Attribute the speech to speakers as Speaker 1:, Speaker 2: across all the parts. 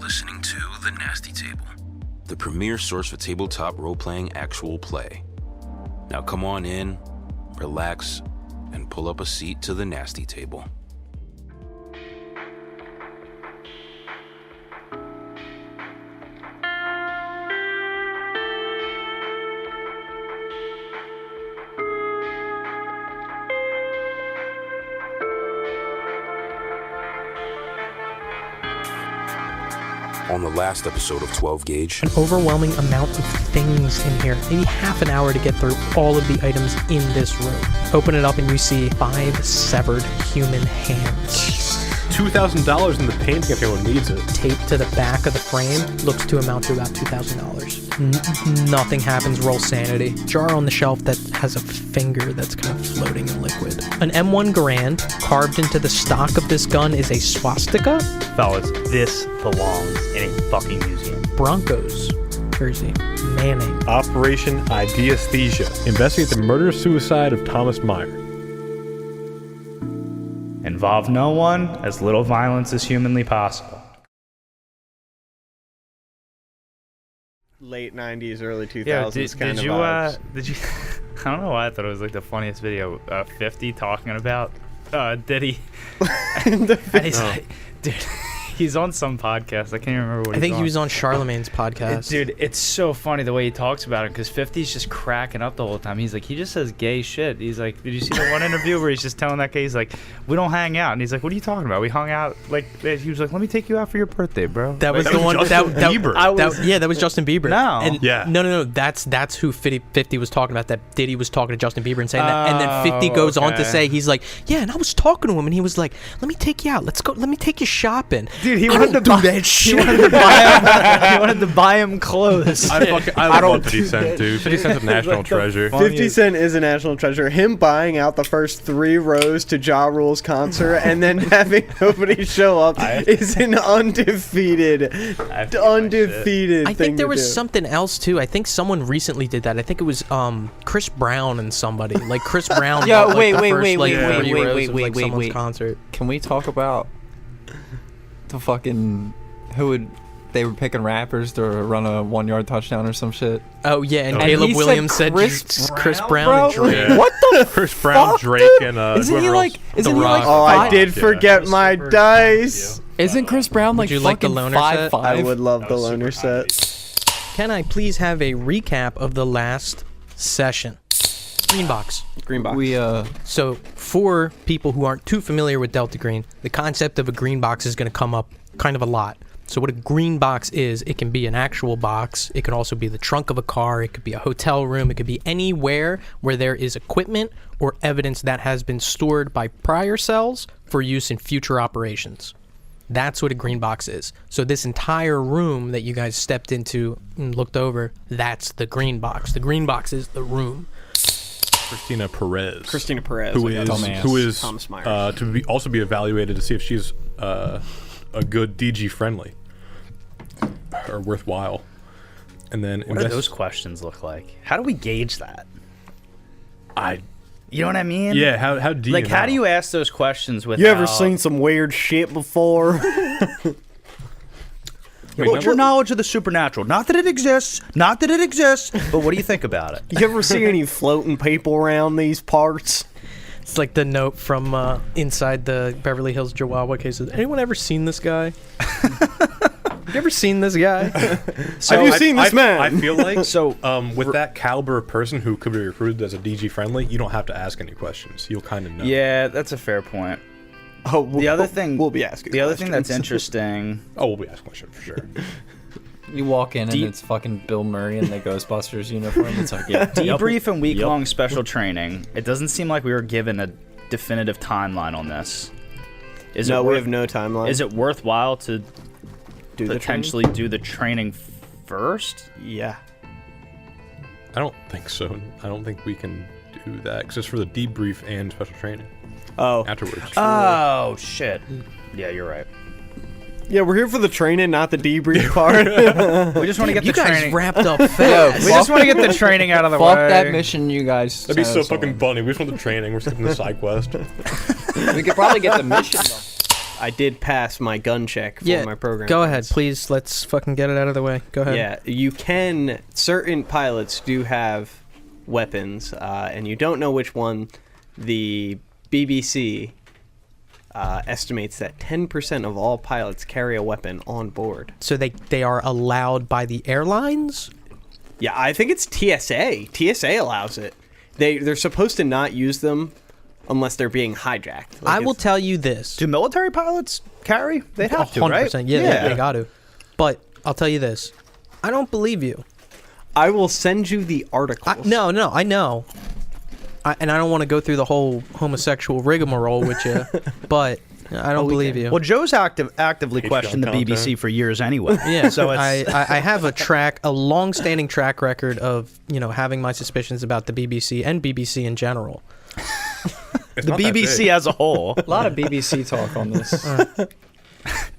Speaker 1: listening to The Nasty Table, the premier source for tabletop role-playing actual play. Now come on in, relax, and pull up a seat to The Nasty Table. On the last episode of 12 Gauge,
Speaker 2: an overwhelming amount of things in here. Maybe half an hour to get through all of the items in this room. Open it up and you see 5 severed human hands.
Speaker 3: $2,000 in the painting if anyone needs it.
Speaker 2: Taped to the back of the frame looks to amount to about $2,000. Nothing happens. Roll sanity. Jar on the shelf that has a finger that's kind of floating in liquid. An M1 Garand carved into the stock of this gun is a swastika.
Speaker 4: Fellas, this belongs in a fucking museum.
Speaker 2: Broncos jersey. Manning.
Speaker 3: Operation Ideasthesia. Investigate the murder-suicide of Thomas Meyer.
Speaker 4: Involve no one, as little violence as humanly possible.
Speaker 5: Late 90s, early 2000s kind of vibes.
Speaker 4: Did you I don't know why I thought it was like the funniest video. 50 talking about Diddy. And he's like, dude, he's on some podcast. I can't even remember what
Speaker 2: I think he was on Charlemagne's podcast.
Speaker 4: Dude, it's so funny the way he talks about it, because 50's just cracking up the whole time. He's like, he just says gay shit. He's like, did you see the one interview where he's just telling that guy, he's like, we don't hang out. And he's like, what are you talking about? We hung out. Like, he was like, let me take you out for your birthday, bro.
Speaker 2: That was
Speaker 3: Like,
Speaker 2: the one.
Speaker 3: Justin Bieber.
Speaker 2: Yeah, that was Justin Bieber.
Speaker 4: No.
Speaker 2: And
Speaker 3: Yeah.
Speaker 2: No. That's who 50 was talking about. That Diddy was talking to Justin Bieber and saying that. And then 50 goes on to say, he's like, yeah, and I was talking to him, and he was like, let me take you out. Let's go. Let me take you shopping.
Speaker 4: Dude, he
Speaker 2: I
Speaker 4: wanted
Speaker 2: don't
Speaker 4: to
Speaker 2: do
Speaker 4: buy
Speaker 2: that shit.
Speaker 4: he wanted to buy him clothes.
Speaker 3: I love 50 Cent, dude. 50 Cent's a national treasure.
Speaker 5: 50 Cent is a national treasure. Him buying out the first 3 rows to Ja Rule's concert and then having nobody show up is an undefeated
Speaker 2: I
Speaker 5: thing
Speaker 2: think there
Speaker 5: to
Speaker 2: was
Speaker 5: do.
Speaker 2: something else too. I think someone recently did that. I think it was Chris Brown and somebody. Like Chris Brown.
Speaker 6: Yeah,
Speaker 2: bought, like,
Speaker 6: wait,
Speaker 2: the
Speaker 6: wait,
Speaker 2: first,
Speaker 6: wait,
Speaker 2: like,
Speaker 6: wait,
Speaker 2: 3
Speaker 6: wait,
Speaker 2: rows
Speaker 6: wait,
Speaker 2: of,
Speaker 6: wait,
Speaker 2: like,
Speaker 6: wait,
Speaker 2: someone's
Speaker 6: wait.
Speaker 2: concert.
Speaker 6: Can we talk about the fucking they were picking rappers to run a 1-yard touchdown or some shit?
Speaker 2: Oh yeah, and
Speaker 6: And
Speaker 2: Caleb
Speaker 6: he said
Speaker 2: Williams said Chris Brown and
Speaker 6: bro?
Speaker 2: Drake.
Speaker 3: Yeah.
Speaker 6: What the
Speaker 3: Chris Brown,
Speaker 6: fuck,
Speaker 3: Drake,
Speaker 6: dude?
Speaker 3: and
Speaker 6: Isn't he
Speaker 3: whoever
Speaker 6: like?
Speaker 3: else.
Speaker 6: Isn't
Speaker 3: The
Speaker 6: he like?
Speaker 3: Rock.
Speaker 5: Oh, I
Speaker 6: five-
Speaker 5: did forget my dice.
Speaker 6: Isn't Chris Brown like
Speaker 2: Would you like the
Speaker 6: fucking
Speaker 2: loner set?
Speaker 6: 5'5"?
Speaker 5: I would love
Speaker 3: That
Speaker 5: the
Speaker 3: was
Speaker 5: loner
Speaker 3: super
Speaker 5: set.
Speaker 2: Can I please have a recap of the last session? Green box.
Speaker 5: Green box.
Speaker 6: We
Speaker 2: So for people who aren't too familiar with Delta Green, the concept of a green box is going to come up kind of a lot. So what a green box is, it can be an actual box. It can also be the trunk of a car. It could be a hotel room. It could be anywhere where there is equipment or evidence that has been stored by prior cells for use in future operations. That's what a green box is. So this entire room that you guys stepped into and looked over, that's the green box. The green box is the room.
Speaker 3: Christina Perez.
Speaker 5: Who
Speaker 3: who is
Speaker 5: Thomas Meyer.
Speaker 3: also be evaluated to see if she's a good DG friendly or worthwhile. And then
Speaker 4: What do those questions look like? How do we gauge that?
Speaker 3: I
Speaker 4: You know what I mean?
Speaker 3: yeah. How do you
Speaker 4: Like, how
Speaker 3: know?
Speaker 4: do you ask those questions without...
Speaker 5: You ever seen some weird shit before?
Speaker 4: What's your knowledge of the supernatural? Not that it exists, but what do you think about it?
Speaker 5: You ever see any floating people around these parts?
Speaker 2: It's like the note from inside the Beverly Hills Chihuahua cases. Anyone ever seen this guy? Have you ever seen this guy?
Speaker 5: Have you seen this man?
Speaker 3: I feel like
Speaker 4: So,
Speaker 3: with that caliber of person who could be recruited as a DG friendly, you don't have to ask any questions. You'll kind of know.
Speaker 4: Yeah, that's a fair point.
Speaker 5: Oh,
Speaker 4: The other thing...
Speaker 5: we'll be asking.
Speaker 4: The other thing that's
Speaker 5: questions.
Speaker 4: interesting...
Speaker 3: Oh, we'll be asking questions for sure.
Speaker 6: you walk in and
Speaker 4: Deep-
Speaker 6: it's fucking Bill Murray in the Ghostbusters uniform. It's like
Speaker 4: Debrief and week-long special training. It doesn't seem like we were given a definitive timeline on this. Is
Speaker 5: No,
Speaker 4: it
Speaker 5: we
Speaker 4: worth,
Speaker 5: have no timeline.
Speaker 4: Is it worthwhile to
Speaker 5: do
Speaker 4: potentially do the training first?
Speaker 5: Yeah.
Speaker 3: I don't think so. I don't think we can do that because it's for the debrief and special training
Speaker 5: Oh.
Speaker 3: afterwards.
Speaker 4: Oh, shit. Yeah, you're right.
Speaker 5: Yeah, we're here for the training, not the debrief part.
Speaker 4: We just want to get
Speaker 2: You
Speaker 4: the
Speaker 2: guys
Speaker 4: training...
Speaker 2: wrapped up fast.
Speaker 4: We just want to get the training out of the
Speaker 6: fuck
Speaker 4: way.
Speaker 6: that mission, you guys.
Speaker 3: That'd be so
Speaker 6: said,
Speaker 3: fucking funny. We just want the training. We're skipping the side quest.
Speaker 6: We could probably get the mission though.
Speaker 5: I did pass my gun check for
Speaker 2: Yeah,
Speaker 5: my program.
Speaker 2: go ahead,
Speaker 5: points.
Speaker 2: please. Let's fucking get it out of the way. Go ahead.
Speaker 5: Yeah, you can. Certain pilots do have weapons, and you don't know which one. The BBC estimates that 10% of all pilots carry a weapon on board.
Speaker 2: So they are allowed by the airlines?
Speaker 5: Yeah, I think it's TSA. TSA allows it. They're supposed to not use them unless they're being hijacked.
Speaker 2: I will tell you this.
Speaker 7: Do military pilots carry? They'd have to, right?
Speaker 2: 100%. Yeah, they got to. But I'll tell you this. I don't believe you.
Speaker 5: I will send you the articles.
Speaker 2: No, I know. And I don't want to go through the whole homosexual rigmarole with you, but I don't believe you.
Speaker 7: Well, Joe's actively
Speaker 3: Patreon
Speaker 7: questioned the
Speaker 3: content.
Speaker 7: BBC for years anyway.
Speaker 2: Yeah,
Speaker 7: So it's,
Speaker 2: I have a long-standing track record of having my suspicions about the BBC and BBC in general.
Speaker 3: It's
Speaker 7: the
Speaker 3: not that
Speaker 7: BBC
Speaker 3: big.
Speaker 7: as a whole.
Speaker 6: A lot of BBC talk on this.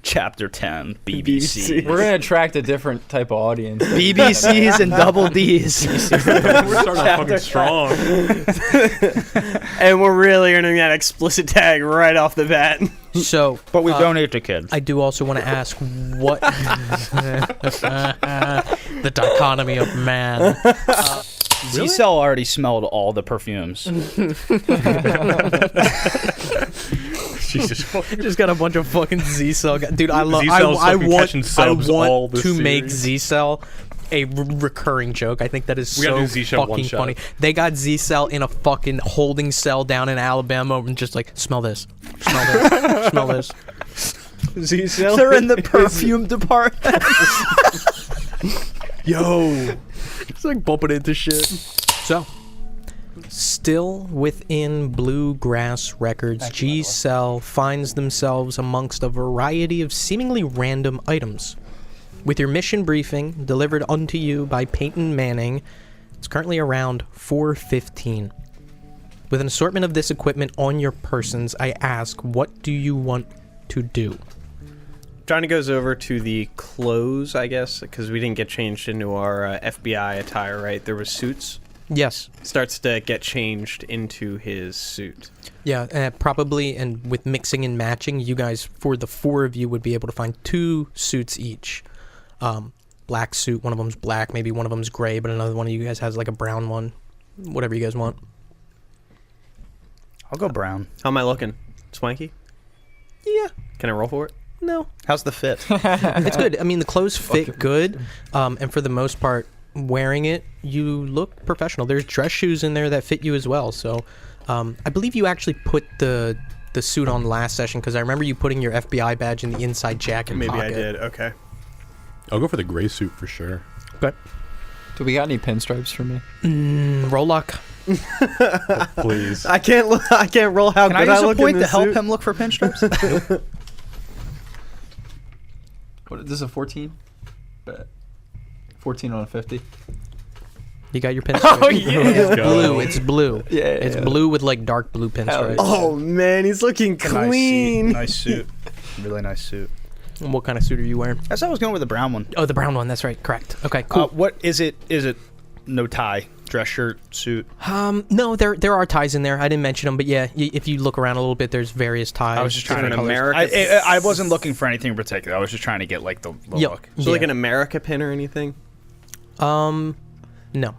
Speaker 7: Chapter 10, BBC.
Speaker 6: We're gonna attract a different type of audience.
Speaker 7: BBCs and double Ds.
Speaker 3: We're starting off fucking strong.
Speaker 5: And we're really earning that explicit tag right off the bat.
Speaker 2: So,
Speaker 7: But we donate to kids.
Speaker 2: I do also want to ask what the dichotomy of man.
Speaker 7: Z-Cell already smelled all the perfumes.
Speaker 3: Jesus fucking.
Speaker 2: Just got a bunch of fucking Z-Cell guys. Dude, I love.
Speaker 3: Z-Cell's
Speaker 2: I
Speaker 3: fucking catching subs all
Speaker 2: want
Speaker 3: this
Speaker 2: to make
Speaker 3: series.
Speaker 2: Z-Cell a recurring joke. I think that is
Speaker 3: We gotta
Speaker 2: so
Speaker 3: do Z-Cell one
Speaker 2: fucking
Speaker 3: shot.
Speaker 2: funny. They got Z-Cell in a fucking holding cell down in Alabama and just like, smell this, smell this, smell this.
Speaker 5: Z-Cell.
Speaker 7: They're in the perfume department.
Speaker 2: Yo, it's like bumping into shit. So, still within Bluegrass Records, G-Cell finds themselves amongst a variety of seemingly random items. With your mission briefing delivered unto you by Peyton Manning, it's currently around 4:15. With an assortment of this equipment on your persons, I ask, what do you want to do?
Speaker 5: Johnny goes over to the clothes, I guess, because we didn't get changed into our FBI attire, right? There was suits.
Speaker 2: Yes.
Speaker 5: Starts to get changed into his suit.
Speaker 2: Yeah, probably, and with mixing and matching, you guys, for the four of you, would be able to find 2 suits each. Black suit, one of them's black, maybe one of them's gray, but another one of you guys has like a brown one. Whatever you guys want.
Speaker 7: I'll go brown.
Speaker 5: How am I looking? Swanky?
Speaker 2: Yeah,
Speaker 5: Can I roll for it?
Speaker 2: no.
Speaker 7: How's the fit?
Speaker 2: It's good. I mean, the clothes fit good, and for the most part, wearing it, you look professional. There's dress shoes in there that fit you as well, so I believe you actually put the suit on last session, because I remember you putting your FBI badge in the inside jacket
Speaker 5: Maybe
Speaker 2: pocket.
Speaker 5: I did. Okay.
Speaker 3: I'll go for the gray suit for sure.
Speaker 2: Okay.
Speaker 6: Do we got any pinstripes for me?
Speaker 2: Roll luck.
Speaker 3: Please.
Speaker 5: I can't roll how
Speaker 7: Can I
Speaker 5: good I
Speaker 7: use a
Speaker 5: look in
Speaker 7: point to
Speaker 5: this
Speaker 7: help
Speaker 5: suit.
Speaker 7: him look for pinstripes?
Speaker 6: What? This is a 14. Bet. 14 on a 50.
Speaker 2: You got your pinstripe.
Speaker 7: Oh, yeah.
Speaker 2: It's
Speaker 3: go.
Speaker 2: blue. It's blue.
Speaker 6: Yeah,
Speaker 2: It's blue with like dark blue pinstripes.
Speaker 5: Oh man, he's looking clean.
Speaker 7: Nice suit. Really nice suit.
Speaker 2: And what kind of suit are you wearing?
Speaker 7: I thought I was going with the brown one.
Speaker 2: Oh, the brown one. That's right. Correct. Okay, cool.
Speaker 7: What is it? Is it no tie? Dress shirt, suit?
Speaker 2: No, there are ties in there. I didn't mention them, but yeah, if you look around a little bit, there's various ties.
Speaker 7: I was just trying to
Speaker 5: an America.
Speaker 7: I wasn't looking for anything in particular. I was just trying to get like the
Speaker 2: Yep.
Speaker 7: look.
Speaker 5: So like an America pin or anything?
Speaker 2: No.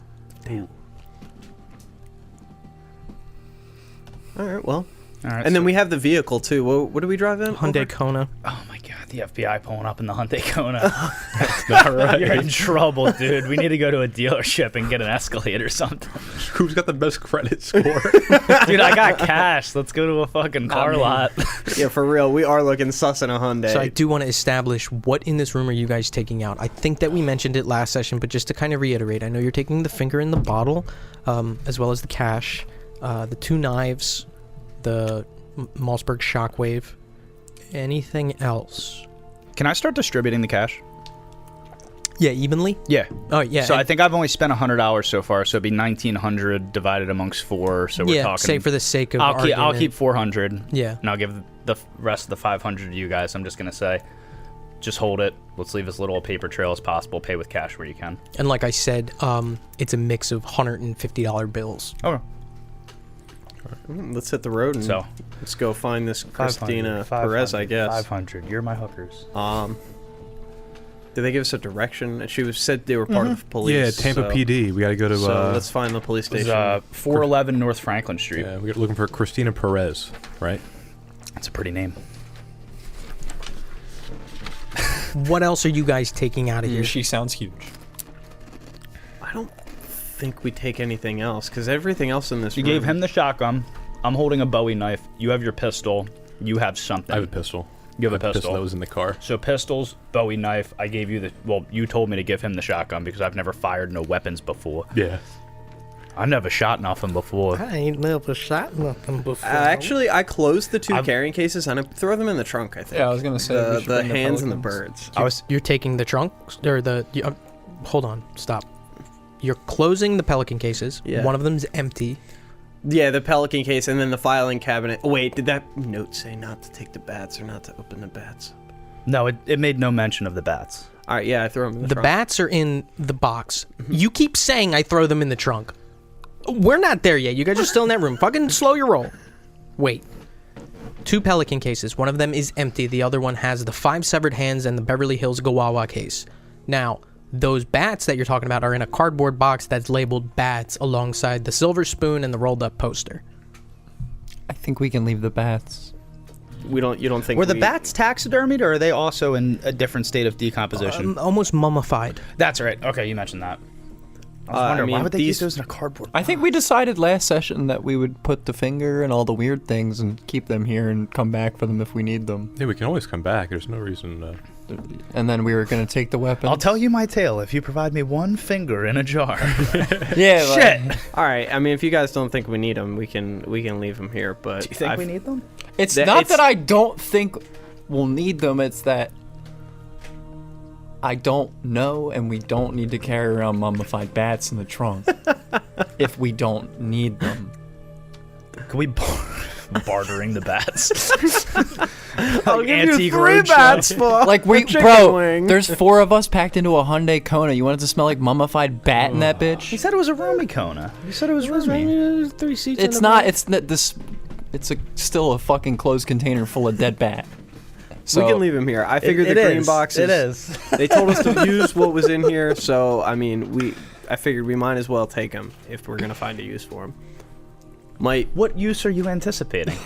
Speaker 5: All right. Well,
Speaker 7: All right.
Speaker 5: and then we have the vehicle too. What do we drive in?
Speaker 2: Hyundai Kona.
Speaker 7: Oh my god, the FBI pulling up in the Hyundai Kona.
Speaker 3: That's not right.
Speaker 7: You're in trouble, dude. We need to go to a dealership and get an Escalade or something.
Speaker 3: Who's got the best credit score?
Speaker 7: Dude, I got cash. Let's go to a fucking car lot.
Speaker 5: Yeah, for real. We are looking sus in a Hyundai.
Speaker 2: So I do want to establish what in this room are you guys taking out. I think that we mentioned it last session, but just to kind of reiterate, I know you're taking the finger in the bottle, as well as the cash, the 2 knives, the Mossberg Shockwave. Anything else?
Speaker 7: Can I start distributing the cash?
Speaker 2: Yeah, evenly?
Speaker 7: Yeah.
Speaker 2: Oh, yeah.
Speaker 7: So I think I've only spent $100 so far, so it'd be $1,900 divided amongst 4. So we're
Speaker 2: yeah,
Speaker 7: talking.
Speaker 2: say for the sake of
Speaker 7: I'll
Speaker 2: argument.
Speaker 7: keep 400.
Speaker 2: Yeah.
Speaker 7: And I'll give the rest of the 500 to you guys. I'm just gonna say, just hold it. Let's leave as little a paper trail as possible. Pay with cash where you can.
Speaker 2: And like I said, it's a mix of $150 bills.
Speaker 7: Okay.
Speaker 5: Let's hit the road and
Speaker 7: So
Speaker 5: let's go find this
Speaker 4: 500,
Speaker 5: Christina
Speaker 4: 500,
Speaker 5: Perez, I guess.
Speaker 4: 500. You're my hookers.
Speaker 5: Did they give us a direction? She said they were part of the police.
Speaker 3: Yeah, Tampa
Speaker 5: so,
Speaker 3: PD. We got to go to.
Speaker 5: So let's find the police
Speaker 7: it's
Speaker 5: station.
Speaker 7: 411 North Franklin Street.
Speaker 3: Yeah, we're looking for Christina Perez, right?
Speaker 7: That's a pretty name.
Speaker 2: What else are you guys taking out of here?
Speaker 6: She sounds huge.
Speaker 5: I don't think we take anything else because everything else in this.
Speaker 7: You
Speaker 5: room,
Speaker 7: gave him the shotgun. I'm holding a Bowie knife. You have your pistol. You have something.
Speaker 3: I have a pistol.
Speaker 7: You have a
Speaker 3: The
Speaker 7: pistol.
Speaker 3: that was in the car.
Speaker 7: So pistols, Bowie knife. I gave you the. Well, you told me to give him the shotgun because I've never fired no weapons before.
Speaker 3: Yeah.
Speaker 7: I never shot nothing before.
Speaker 2: I ain't never shot nothing before.
Speaker 5: Actually, I closed the two carrying cases and I throw them in the trunk. I think.
Speaker 6: Yeah, I was gonna say we should
Speaker 5: the
Speaker 6: bring
Speaker 5: hands and the
Speaker 6: pelicans.
Speaker 5: birds.
Speaker 2: You're taking the trunk or the. Hold on, stop. You're closing the pelican cases.
Speaker 5: Yeah.
Speaker 2: One of them's empty.
Speaker 5: Yeah, the pelican case and then the filing cabinet. Oh, wait, did that note say not to take the bats or not to open the bats?
Speaker 7: No, it made no mention of the bats.
Speaker 5: All right, yeah, I throw them in the
Speaker 2: The
Speaker 5: trunk.
Speaker 2: bats are in the box. You keep saying I throw them in the trunk. We're not there yet. You guys are still in that room. Fucking slow your roll. Wait. 2 pelican cases. One of them is empty. The other one has the 5 severed hands and the Beverly Hills Gawawa case. Now, those bats that you're talking about are in a cardboard box that's labeled bats alongside the silver spoon and the rolled up poster.
Speaker 6: I think we can leave the bats.
Speaker 5: You don't think
Speaker 7: Were the
Speaker 5: we-
Speaker 7: bats taxidermied, or are they also in a different state of decomposition?
Speaker 2: Almost mummified.
Speaker 7: That's right. Okay, you mentioned that. I was
Speaker 5: I
Speaker 7: wondering, why
Speaker 5: mean,
Speaker 7: would they
Speaker 5: these-
Speaker 7: keep those in a cardboard
Speaker 6: I think we decided last session that we would put the finger and all the weird things and keep them here and come back for them if we need them.
Speaker 3: Yeah, we can always come back. There's no reason.
Speaker 6: And then we were gonna take the weapons.
Speaker 7: I'll tell you my tale if you provide me one finger in a jar.
Speaker 6: Yeah.
Speaker 7: Shit.
Speaker 5: All right, I mean, if you guys don't think we need them, we can leave them here. But
Speaker 7: Do you think we need them?
Speaker 6: It's
Speaker 5: That-
Speaker 6: not
Speaker 5: it's-
Speaker 6: that I don't think we'll need them. It's that I don't know, and we don't need to carry around mummified bats in the trunk if we don't need them.
Speaker 7: Can we bartering the bats?
Speaker 5: I'll
Speaker 7: Like
Speaker 5: give
Speaker 7: antique
Speaker 5: you 3
Speaker 7: roadshow.
Speaker 5: bats for
Speaker 6: Like
Speaker 5: a chicken
Speaker 6: bro,
Speaker 5: wing.
Speaker 6: there's 4 of us packed into a Hyundai Kona. You want it to smell like mummified bat in that
Speaker 7: He
Speaker 6: bitch?
Speaker 7: said it was a roomy Kona. You said it was roomy.
Speaker 5: 3 seats.
Speaker 6: It's not. It's not this. It's still a fucking closed container full of dead bat. So
Speaker 5: We can leave him here. I figured
Speaker 7: It
Speaker 5: the green
Speaker 7: is.
Speaker 5: boxes.
Speaker 7: It is.
Speaker 5: They told us to use what was in here, so I mean, I figured we might as well take them if we're gonna find a use for them. Might.
Speaker 7: What use are you anticipating?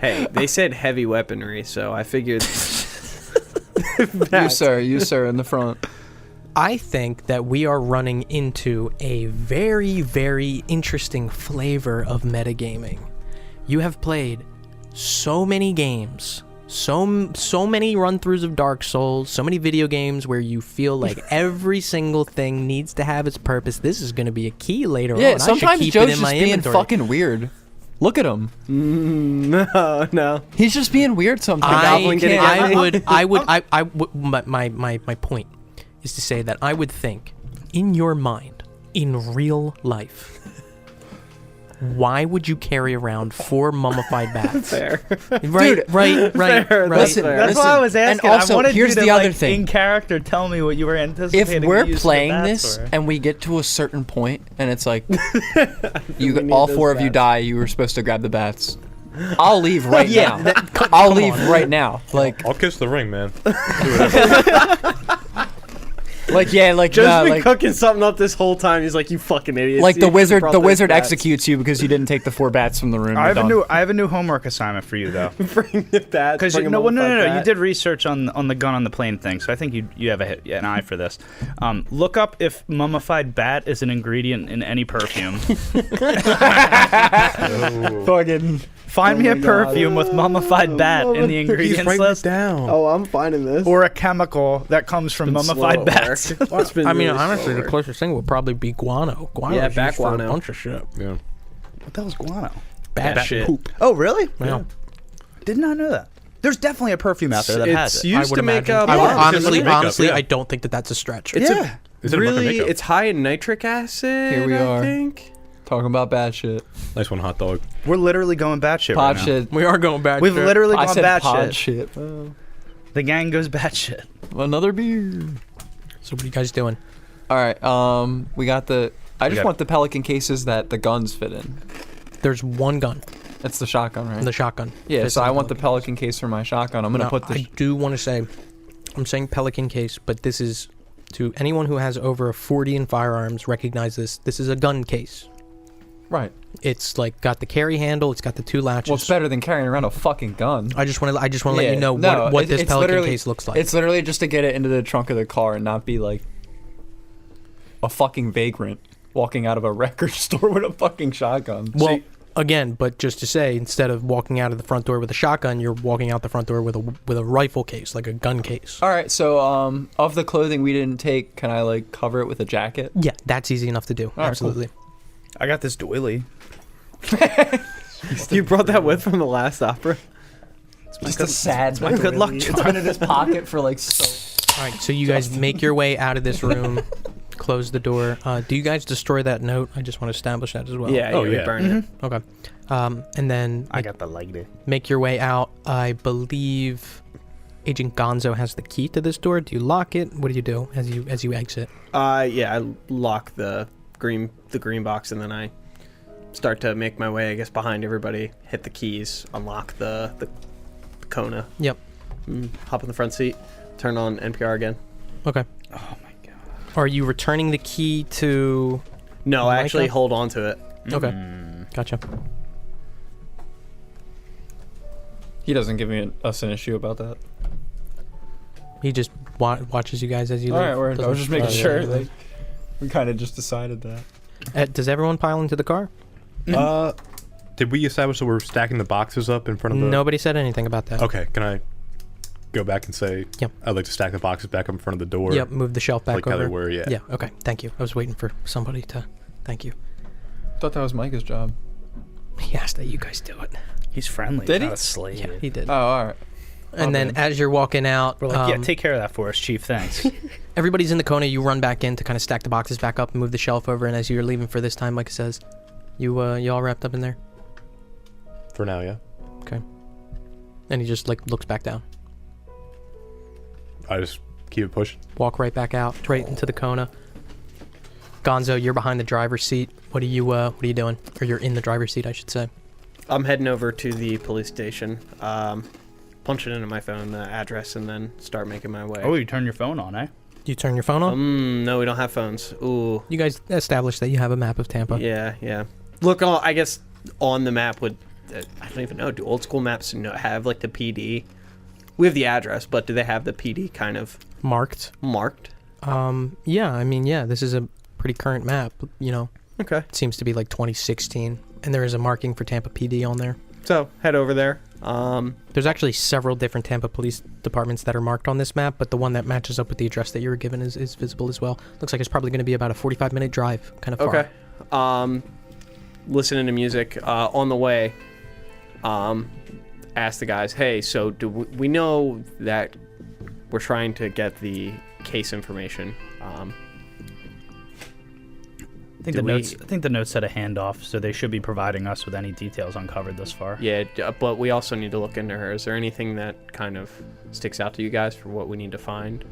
Speaker 5: Hey, they said heavy weaponry, so I figured.
Speaker 6: you sir, in the front.
Speaker 2: I think that we are running into a very, very interesting flavor of metagaming. You have played so many games, so many run-throughs of Dark Souls, so many video games where you feel like every single thing needs to have its purpose. This is going to be a key later on.
Speaker 6: Yeah,
Speaker 2: I should
Speaker 6: sometimes
Speaker 2: keep
Speaker 6: Joe's
Speaker 2: it in
Speaker 6: just
Speaker 2: my
Speaker 6: being
Speaker 2: inventory.
Speaker 6: fucking weird. Look at him.
Speaker 5: No.
Speaker 6: He's just being weird sometimes.
Speaker 5: goblin getting
Speaker 2: I would, my point is to say that I would think, in your mind, in real life, why would you carry around 4 mummified bats?
Speaker 5: Fair.
Speaker 2: Right.
Speaker 5: Fair,
Speaker 6: listen,
Speaker 5: fair.
Speaker 7: That's why I was
Speaker 6: and
Speaker 7: asking.
Speaker 6: also,
Speaker 7: I wanted
Speaker 6: here's
Speaker 7: you to,
Speaker 6: the other
Speaker 7: like,
Speaker 6: thing.
Speaker 7: in character, tell me what you were anticipating.
Speaker 6: If we're
Speaker 7: the use of the
Speaker 6: playing
Speaker 7: bats
Speaker 6: this
Speaker 7: for.
Speaker 6: and we get to a certain point and it's like you
Speaker 5: need
Speaker 6: all
Speaker 5: those
Speaker 6: 4 of you
Speaker 5: bats.
Speaker 6: die, you were supposed to grab the bats. I'll leave right
Speaker 2: Yeah,
Speaker 6: now.
Speaker 2: that-
Speaker 6: I'll leave right now. Like
Speaker 3: I'll kiss the ring, man.
Speaker 5: Joe's
Speaker 6: nah,
Speaker 5: been
Speaker 6: like,
Speaker 5: cooking something up this whole time. He's like, you fucking idiot.
Speaker 6: like
Speaker 5: See,
Speaker 6: the
Speaker 5: you
Speaker 6: wizard.
Speaker 5: brought
Speaker 6: The
Speaker 5: those
Speaker 6: wizard
Speaker 5: bats.
Speaker 6: executes you because you didn't take the 4 bats from the room.
Speaker 7: I have
Speaker 6: You're
Speaker 7: a
Speaker 6: done.
Speaker 7: new homework assignment for you though.
Speaker 5: Bring the bats.
Speaker 7: Because
Speaker 5: bring 'em
Speaker 7: no,
Speaker 5: all
Speaker 7: no,
Speaker 5: fucked
Speaker 7: no. You
Speaker 5: bat.
Speaker 7: did research on the gun on the plane thing, so I think you have an eye for this. Look up if mummified bat is an ingredient in any perfume.
Speaker 6: Fucking.
Speaker 7: Find me a perfume with mummified bat in the
Speaker 3: He's
Speaker 7: ingredients
Speaker 3: writing it
Speaker 7: list,
Speaker 3: down.
Speaker 5: Oh, I'm finding this.
Speaker 7: or a chemical that comes from mummified bats.
Speaker 5: It's been
Speaker 2: I mean,
Speaker 5: really
Speaker 2: honestly,
Speaker 5: slow
Speaker 2: the closest thing would probably be guano. Guano
Speaker 5: Yeah,
Speaker 2: is
Speaker 5: bat
Speaker 2: used for a
Speaker 5: guano.
Speaker 2: bunch of shit.
Speaker 3: Yeah.
Speaker 7: What the hell's guano?
Speaker 2: Bat
Speaker 5: shit.
Speaker 2: poop.
Speaker 7: Oh, really?
Speaker 2: Yeah.
Speaker 7: Did not know that. There's definitely a perfume out there that has
Speaker 5: It's
Speaker 7: it.
Speaker 5: used to make
Speaker 2: imagine.
Speaker 5: up.
Speaker 2: Honestly,
Speaker 3: makeup, yeah.
Speaker 2: I don't think that that's a stretch.
Speaker 5: It's
Speaker 7: Yeah.
Speaker 3: Is it a bunch of
Speaker 5: really,
Speaker 3: makeup?
Speaker 5: it's high in nitric acid.
Speaker 6: Here we
Speaker 5: I
Speaker 6: are.
Speaker 5: think.
Speaker 6: Talking about bad shit.
Speaker 3: Nice one, hot dog.
Speaker 7: We're literally going batshit
Speaker 6: Pod
Speaker 7: right now.
Speaker 6: shit.
Speaker 2: We are going back.
Speaker 7: We've literally
Speaker 6: I
Speaker 7: gone
Speaker 6: said pod
Speaker 7: batshit.
Speaker 6: shit. Oh.
Speaker 7: The gang goes batshit.
Speaker 6: Another beer.
Speaker 2: So what are you guys doing?
Speaker 6: All right. We got the. I just
Speaker 7: got-
Speaker 6: want the pelican cases that the guns fit in.
Speaker 2: There's one gun,
Speaker 6: It's the shotgun, right?
Speaker 2: the shotgun.
Speaker 6: Yeah,
Speaker 2: This
Speaker 6: so
Speaker 2: is
Speaker 6: I
Speaker 2: the
Speaker 6: want the
Speaker 2: Pelican
Speaker 6: Pelican case for my shotgun. I'm gonna
Speaker 2: Now,
Speaker 6: put the.
Speaker 2: I do want to say, I'm saying Pelican case, but this is to anyone who has over a 40 in firearms. Recognize this. This is a gun case.
Speaker 6: Right.
Speaker 2: It's like got the carry handle. It's got the 2 latches.
Speaker 6: Well, it's better than carrying around a fucking gun.
Speaker 2: I just want to let you know what this
Speaker 6: it's
Speaker 2: Pelican
Speaker 6: literally-
Speaker 2: case looks like.
Speaker 6: It's literally just to get it into the trunk of the car and not be like a fucking vagrant walking out of a record store with a fucking shotgun.
Speaker 2: well, again, but just to say, instead of walking out of the front door with a shotgun, you're walking out the front door with a rifle case, like a gun case.
Speaker 6: All right, so of the clothing we didn't take, can I like cover it with a jacket?
Speaker 2: Yeah, that's easy enough to do.
Speaker 6: right,
Speaker 2: Absolutely.
Speaker 4: I got this doily.
Speaker 5: You brought that with from the last opera?
Speaker 6: Just a sad.
Speaker 5: my good luck
Speaker 6: It's been in his pocket for like so.
Speaker 2: All right, so you guys make your way out of this room, close the door. Do you guys destroy that note? I just want to establish that as well.
Speaker 5: Yeah,
Speaker 3: Oh,
Speaker 5: we
Speaker 3: yeah.
Speaker 5: burned it.
Speaker 2: Okay. And then
Speaker 7: I got the lady.
Speaker 2: make your way out. I believe Agent Gonzo has the key to this door. Do you lock it? What do you do as you exit?
Speaker 5: Yeah, I lock the green box, and then I start to make my way, I guess, behind everybody, hit the keys, unlock the Kona,
Speaker 2: Yep.
Speaker 5: hop in the front seat, turn on NPR again.
Speaker 2: Okay.
Speaker 7: Oh my god.
Speaker 2: Are you returning the key to...
Speaker 5: No, I
Speaker 2: Micah?
Speaker 5: actually hold on to it.
Speaker 2: Okay. Gotcha.
Speaker 6: He doesn't give us an issue about that.
Speaker 2: He just watches you guys as you
Speaker 6: All
Speaker 2: leave.
Speaker 6: right, word. I
Speaker 2: Doesn't-
Speaker 6: was just making
Speaker 2: yeah,
Speaker 6: sure.
Speaker 2: yeah.
Speaker 6: Like, we kind of just decided that.
Speaker 2: Does everyone pile into the car?
Speaker 3: Did we establish that we're stacking the boxes up in front of the...
Speaker 2: Nobody said anything about that.
Speaker 3: Okay, can I go back and say...
Speaker 2: Yep.
Speaker 3: I'd like to stack the boxes back up in front of the door.
Speaker 2: Yep, move the shelf back
Speaker 3: Like how
Speaker 2: over.
Speaker 3: they were, yeah.
Speaker 2: Yeah, okay. Thank you. I was waiting for somebody to... Thank you.
Speaker 6: Thought that was Micah's job.
Speaker 2: He asked that you guys do it.
Speaker 7: He's friendly.
Speaker 6: Did
Speaker 7: not
Speaker 6: he?
Speaker 7: a slave.
Speaker 2: Yeah, he did.
Speaker 6: Oh, all right.
Speaker 2: And then as you're walking out,
Speaker 7: We're like, yeah, take care of that for us, Chief. Thanks.
Speaker 2: everybody's in the Kona. You run back in to kind of stack the boxes back up and move the shelf over. And as you're leaving for this time, like it says, you all wrapped up in there?
Speaker 3: For now, yeah.
Speaker 2: Okay. And he just like looks back down.
Speaker 3: I just keep it pushing.
Speaker 2: Walk right back out, right into the Kona. Gonzo, you're behind the driver's seat. What are you doing? Or you're in the driver's seat, I should say.
Speaker 5: I'm heading over to the police station, punching into my phone the address, and then start making my way.
Speaker 7: Oh, you turn your phone on, eh?
Speaker 2: You turn your phone on?
Speaker 5: No, we don't have phones. Ooh.
Speaker 2: You guys established that you have a map of Tampa.
Speaker 5: Yeah. Look, I guess on the map would... I don't even know. Do old school maps have like the PD? We have the address, but do they have the PD kind of
Speaker 2: Marked. Yeah, I mean, yeah, this is a pretty current map, you know.
Speaker 5: Okay.
Speaker 2: It seems to be like 2016, and there is a marking for Tampa PD on there.
Speaker 5: So, head over there.
Speaker 2: There's actually several different Tampa police departments that are marked on this map, but the one that matches up with the address that you were given is visible as well. Looks like it's probably going to be about a 45-minute drive, kind of far.
Speaker 5: Okay. Listening to music on the way. Ask the guys, hey, so do we know that we're trying to get the case information?
Speaker 7: I think
Speaker 5: Do
Speaker 7: I think the notes said a handoff, so they should be providing us with any details uncovered thus far.
Speaker 5: Yeah, but we also need to look into her. Is there anything that kind of sticks out to you guys for what we need to find?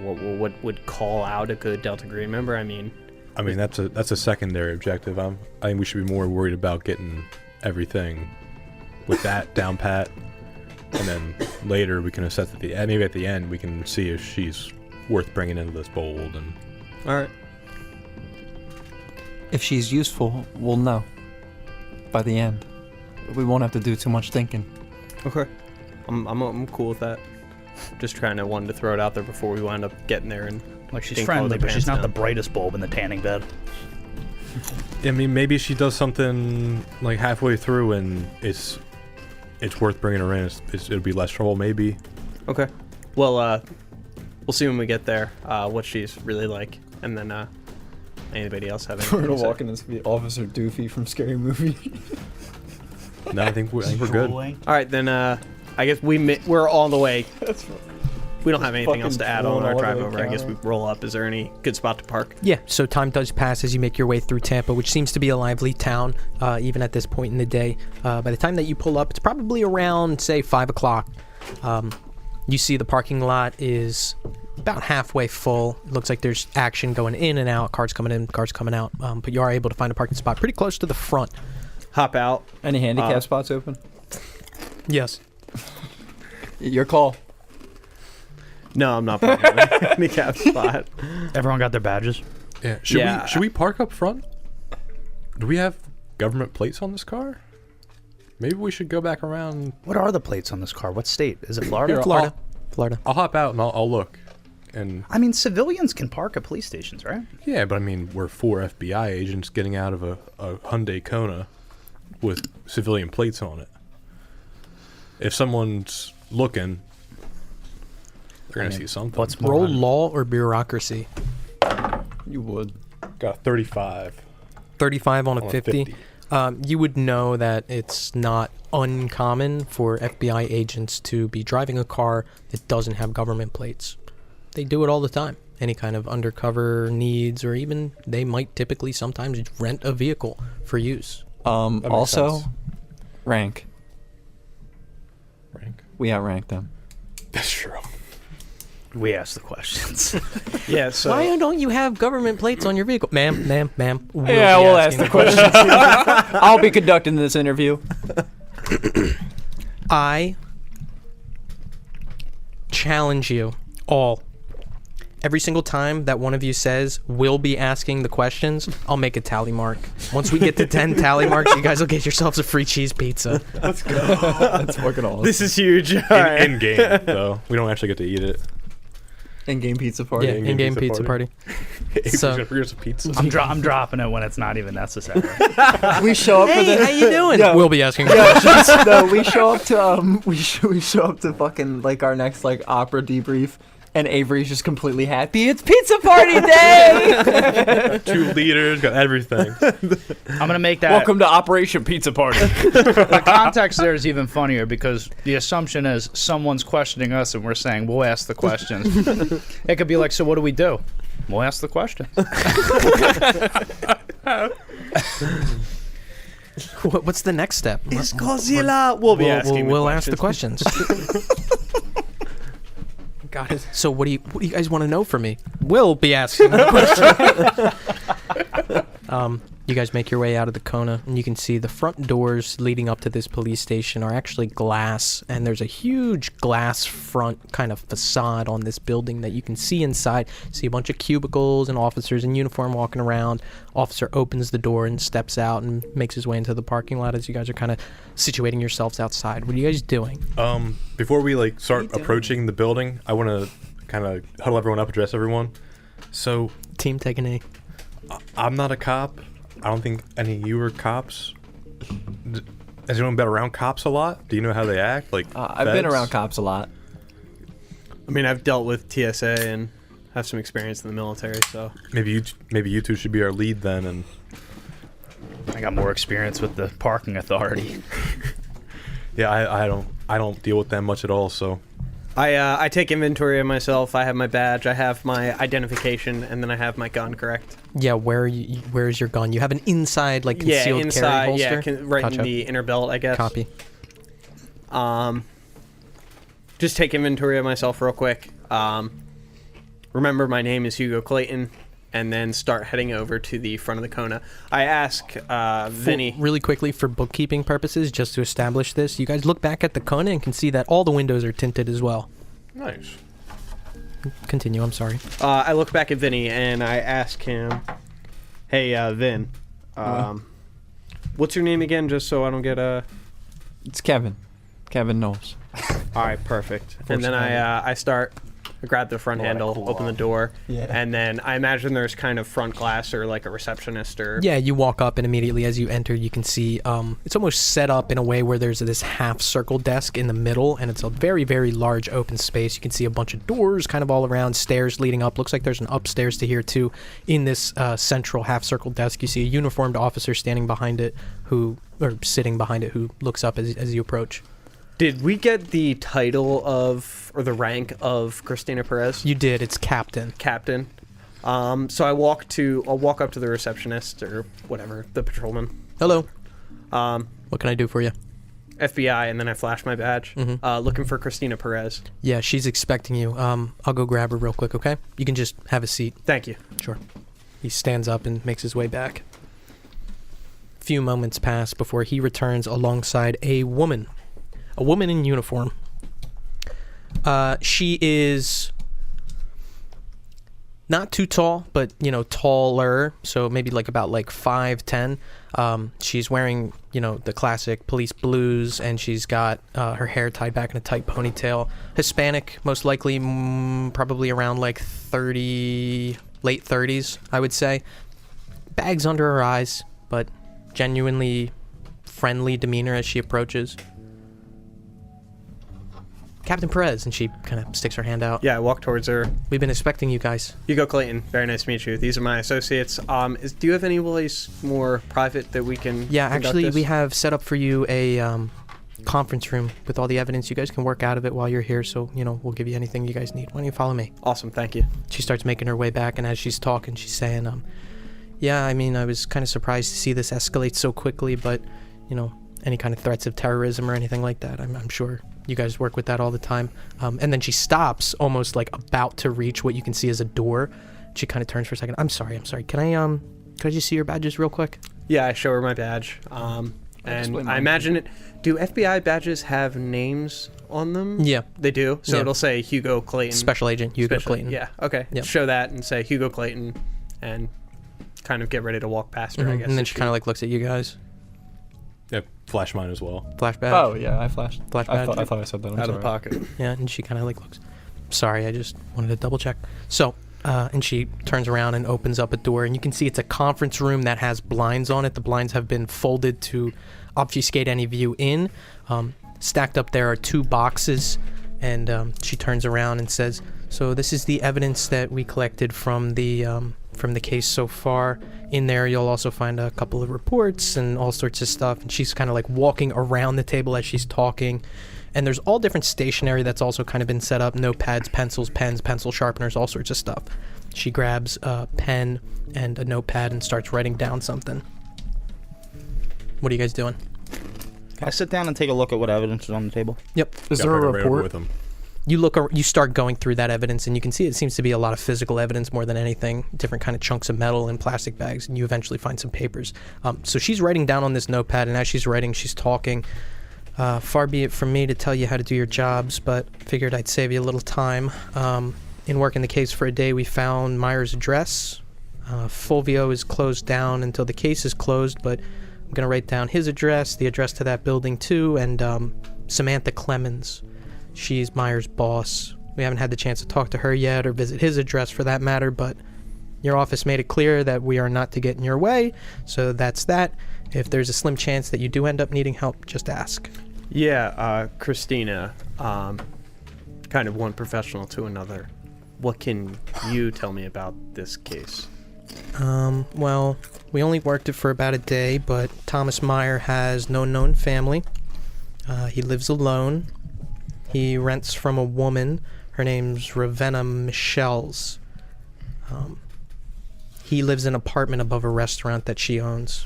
Speaker 5: Or what would call out a good Delta Green member? I mean,
Speaker 3: that's a secondary objective. I think we should be more worried about getting everything with that down pat, and then later we can assess at the end. Maybe at the end we can see if she's worth bringing into this fold. And
Speaker 5: all right.
Speaker 6: If she's useful, we'll know by the end. We won't have to do too much thinking.
Speaker 5: Okay. I'm cool with that. Just trying to wanted to throw it out there before we wind up getting there and
Speaker 7: Like, she's
Speaker 5: didn't call
Speaker 7: friendly,
Speaker 5: the
Speaker 7: but she's
Speaker 5: pants
Speaker 7: not the
Speaker 5: down.
Speaker 7: brightest bulb in the tanning bed.
Speaker 3: I mean, maybe she does something like halfway through, and it's worth bringing her in. It'll be less trouble, maybe.
Speaker 5: Okay. Well, we'll see when we get there what she's really like, and then anybody else have anything
Speaker 6: We're gonna
Speaker 5: to say?
Speaker 6: walk in and be Officer Doofy from Scary Movie.
Speaker 3: No, I think we're good.
Speaker 5: All right, then I guess we're on the way. We don't have anything else to add on our drive over. I guess we roll up. Is there any good spot to park?
Speaker 2: Yeah, so time does pass as you make your way through Tampa, which seems to be a lively town, even at this point in the day. By the time that you pull up, it's probably around, say, 5 o'clock. You see the parking lot is about halfway full. It looks like there's action going in and out, cars coming in, cars coming out. But you are able to find a parking spot pretty close to the front.
Speaker 5: Hop out.
Speaker 6: Any handicap spots open?
Speaker 2: Yes.
Speaker 6: Your call.
Speaker 5: No, I'm not parking in a handicap spot.
Speaker 7: Everyone got their badges.
Speaker 3: Yeah.
Speaker 5: Yeah.
Speaker 3: Should we park up front? Do we have government plates on this car? Maybe we should go back around.
Speaker 7: What are the plates on this car? What state? Is it Florida?
Speaker 3: Here,
Speaker 2: Florida. Florida.
Speaker 3: I'll hop out and I'll look. And
Speaker 7: I mean, civilians can park at police stations, right?
Speaker 3: yeah, but I mean, we're 4 FBI agents getting out of a Hyundai Kona with civilian plates on it. If someone's looking, they're gonna see something.
Speaker 7: What's more?
Speaker 2: Roll law or bureaucracy.
Speaker 6: You would.
Speaker 3: Got 35.
Speaker 2: 35 on a
Speaker 3: On a
Speaker 2: 50.
Speaker 3: 50.
Speaker 2: You would know that it's not uncommon for FBI agents to be driving a car that doesn't have government plates. They do it all the time. Any kind of undercover needs, or even they might typically sometimes rent a vehicle for use.
Speaker 3: makes
Speaker 6: Also,
Speaker 3: sense.
Speaker 6: rank.
Speaker 3: Rank.
Speaker 6: We outrank them.
Speaker 3: That's true.
Speaker 7: We ask the questions.
Speaker 5: Yeah, so
Speaker 2: Why don't you have government plates on your vehicle? Ma'am. We'll be
Speaker 6: We'll ask
Speaker 2: asking
Speaker 6: the questions. I'll be conducting this interview.
Speaker 2: I challenge you all. Every single time that one of you says, we'll be asking the questions, I'll make a tally mark. Once we get to 10 tally marks, you guys will get yourselves a free cheese pizza.
Speaker 6: That's fucking awesome.
Speaker 5: this is huge. All right.
Speaker 3: In game, though. We don't actually get to eat it.
Speaker 6: In-game pizza party.
Speaker 2: Yeah,
Speaker 3: in-game
Speaker 2: in-game
Speaker 3: pizza
Speaker 2: pizza party.
Speaker 3: Avery's
Speaker 2: So-
Speaker 3: gonna bring us a pizza.
Speaker 7: I'm dropping it when it's not even necessary.
Speaker 6: We show up for
Speaker 2: Hey,
Speaker 6: the.
Speaker 2: how you doing?
Speaker 6: Yo.
Speaker 2: We'll be asking.
Speaker 6: No, we show up to we show up to fucking like our next like opera debrief, and Avery's just completely happy. It's pizza party day.
Speaker 3: 2 liters, got everything.
Speaker 7: I'm gonna make that.
Speaker 6: Welcome to Operation Pizza Party.
Speaker 7: The context there is even funnier because the assumption is someone's questioning us and we're saying we'll ask the questions. It could be like, so what do we do? We'll ask the question.
Speaker 2: What's the next step?
Speaker 5: It's Godzilla. We'll be asking.
Speaker 2: We'll ask the questions. Got it. So what do you guys want to know from me? We'll be asking the question. You guys make your way out of the Kona, and you can see the front doors leading up to this police station are actually glass, and there's a huge glass front kind of facade on this building that you can see inside. See a bunch of cubicles and officers in uniform walking around. Officer opens the door and steps out and makes his way into the parking lot as you guys are kind of situating yourselves outside. What are you guys doing?
Speaker 3: Before we like start approaching the building, I want to kind of huddle everyone up, address everyone. So
Speaker 2: Team take an A.
Speaker 3: I'm not a cop. I don't think any of you are cops. Has anyone been around cops a lot? Do you know how they act? Like
Speaker 6: I've been
Speaker 3: feds?
Speaker 6: around cops a lot.
Speaker 5: I mean, I've dealt with TSA and have some experience in the military, so
Speaker 3: Maybe you two should be our lead then. And
Speaker 7: I got more experience with the parking authority.
Speaker 3: yeah, I don't deal with them much at all. So
Speaker 5: I take inventory of myself. I have my badge. I have my identification, and then I have my gun. Correct?
Speaker 2: Yeah, where's your gun? You have an inside, like, concealed
Speaker 5: inside.
Speaker 2: carry holster?
Speaker 5: Yeah, right
Speaker 2: Gotcha.
Speaker 5: in the inner belt, I guess.
Speaker 2: Copy.
Speaker 5: Just take inventory of myself real quick. Remember, my name is Hugo Clayton, and then start heading over to the front of the Kona. I ask Vinny.
Speaker 2: Really quickly, for bookkeeping purposes, just to establish this, you guys look back at the Kona and can see that all the windows are tinted as well.
Speaker 3: nice.
Speaker 2: Continue, I'm sorry.
Speaker 5: I look back at Vinny and I ask him, "Hey, Vin, what's your name again? Just so I don't get a."
Speaker 6: It's Kevin. Kevin knows.
Speaker 5: All right, perfect. And then I start. I grab the front handle, open the door, and then I imagine there's kind of front glass or like a receptionist or.
Speaker 2: Yeah, you walk up and immediately as you enter, you can see it's almost set up in a way where there's this half circle desk in the middle, and it's a very, very large open space. You can see a bunch of doors kind of all around, stairs leading up. Looks like there's an upstairs to here too. In this central half circle desk, you see a uniformed officer standing behind it sitting behind it who looks up as you approach.
Speaker 5: Did we get the title of or the rank of Christina Perez?
Speaker 2: You did. It's captain.
Speaker 5: Captain. So I'll walk up to the receptionist or whatever, the patrolman.
Speaker 2: Hello.
Speaker 5: Um,
Speaker 2: What can I do for you?
Speaker 5: FBI, and then I flash my badge. Looking for Christina Perez.
Speaker 2: Yeah, she's expecting you. I'll go grab her real quick, okay? You can just have a seat.
Speaker 5: Thank you.
Speaker 2: Sure. He stands up and makes his way back. Few moments pass before he returns alongside a woman in uniform. She is not too tall, but taller, so maybe about 5'10". She's wearing the classic police blues, and she's got her hair tied back in a tight ponytail. Hispanic, most likely, probably around 30, late 30s, I would say. Bags under her eyes, but genuinely friendly demeanor as she approaches. Captain Perez, and she kind of sticks her hand out.
Speaker 5: Yeah, I walk towards her.
Speaker 2: We've been expecting you guys.
Speaker 5: Hugo Clayton, very nice to meet you. These are my associates. Do you have any place more private that we can
Speaker 2: Yeah,
Speaker 5: conduct
Speaker 2: actually,
Speaker 5: this?
Speaker 2: we have set up for you a conference room with all the evidence. You guys can work out of it while you're here, so, we'll give you anything you guys need. Why don't you follow me?
Speaker 5: Awesome, thank you.
Speaker 2: She starts making her way back, and as she's talking, she's saying, yeah, I mean, I was kind of surprised to see this escalate so quickly, but, any kind of threats of terrorism or anything like that, I'm sure you guys work with that all the time. And then she stops, almost about to reach what you can see as a door. She kind of turns for a second. I'm sorry. Can I just see your badges real quick?
Speaker 5: Yeah, I show her my badge. And I imagine it. Do FBI badges have names on them?
Speaker 2: Yeah.
Speaker 5: They do? So
Speaker 2: Yeah.
Speaker 5: it'll say Hugo Clayton.
Speaker 2: Special Agent Hugo Clayton.
Speaker 5: Yeah, okay.
Speaker 2: Yep.
Speaker 5: Show that and say Hugo Clayton and kind of get ready to walk past her, I guess.
Speaker 2: And then
Speaker 5: if
Speaker 2: she kind of looks at you guys.
Speaker 3: Yeah, flash mine as well.
Speaker 2: Flash badge.
Speaker 6: Oh yeah, I flashed.
Speaker 2: Flash
Speaker 6: I
Speaker 2: badge.
Speaker 6: thought I said that. I'm
Speaker 5: out of
Speaker 6: sorry.
Speaker 5: the pocket.
Speaker 2: Yeah, and she kind of looks. Sorry, I just wanted to double check. So, and she turns around and opens up a door, and you can see it's a conference room that has blinds on it. The blinds have been folded to obfuscate any view in. Stacked up there are 2 boxes, and she turns around and says, "So this is the evidence that we collected from the case so far. In there, you'll also find a couple of reports and all sorts of stuff." And she's kind of walking around the table as she's talking. And there's all different stationery that's also kind of been set up. Notepads, pencils, pens, pencil sharpeners, all sorts of stuff. She grabs a pen and a notepad and starts writing down something. What are you guys doing?
Speaker 7: Can I sit down and take a look at what evidence is on the table?
Speaker 2: Yep.
Speaker 6: Is
Speaker 3: Yeah,
Speaker 6: there a
Speaker 3: right over
Speaker 6: report?
Speaker 3: with him.
Speaker 2: You start going through that evidence, and you can see it seems to be a lot of physical evidence more than anything, different kind of chunks of metal and plastic bags, and you eventually find some papers. So she's writing down on this notepad, and as she's writing, she's talking. Far be it from me to tell you how to do your jobs, but figured I'd save you a little time. In working the case for a day, we found Meyer's address. Fulvio is closed down until the case is closed, but I'm going to write down his address, the address to that building too, and Samantha Clemens. She's Meyer's boss. We haven't had the chance to talk to her yet or visit his address for that matter, but your office made it clear that we are not to get in your way, so that's that. If there's a slim chance that you do end up needing help, just ask.
Speaker 5: Yeah, Christina, kind of one professional to another. What can you tell me about this case?
Speaker 2: Well, we only worked it for about a day, but Thomas Meyer has no known family. He lives alone. He rents from a woman. Her name's Ravenna Michels. He lives in an apartment above a restaurant that she owns.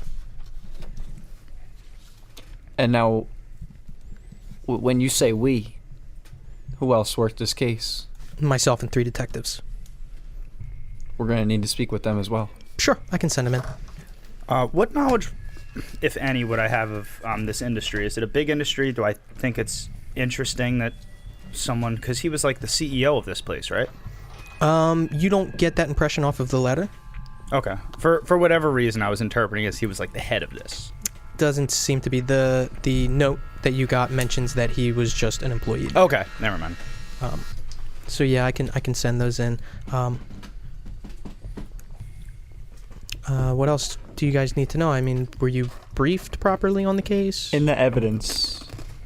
Speaker 6: And now, when you say we, who else worked this case?
Speaker 2: Myself and 3 detectives.
Speaker 6: We're going to need to speak with them as well.
Speaker 2: Sure, I can send him in.
Speaker 7: What knowledge, if any, would I have of this industry? Is it a big industry? Do I think it's interesting that someone, because he was the CEO of this place, right?
Speaker 2: You don't get that impression off of the letter.
Speaker 7: Okay. For whatever reason, I was interpreting as he was the head of this.
Speaker 2: Doesn't seem to be the note that you got mentions that he was just an employee.
Speaker 7: Okay, never mind.
Speaker 2: So yeah, I can send those in. What else do you guys need to know? I mean, were you briefed properly on the case?
Speaker 6: In the evidence,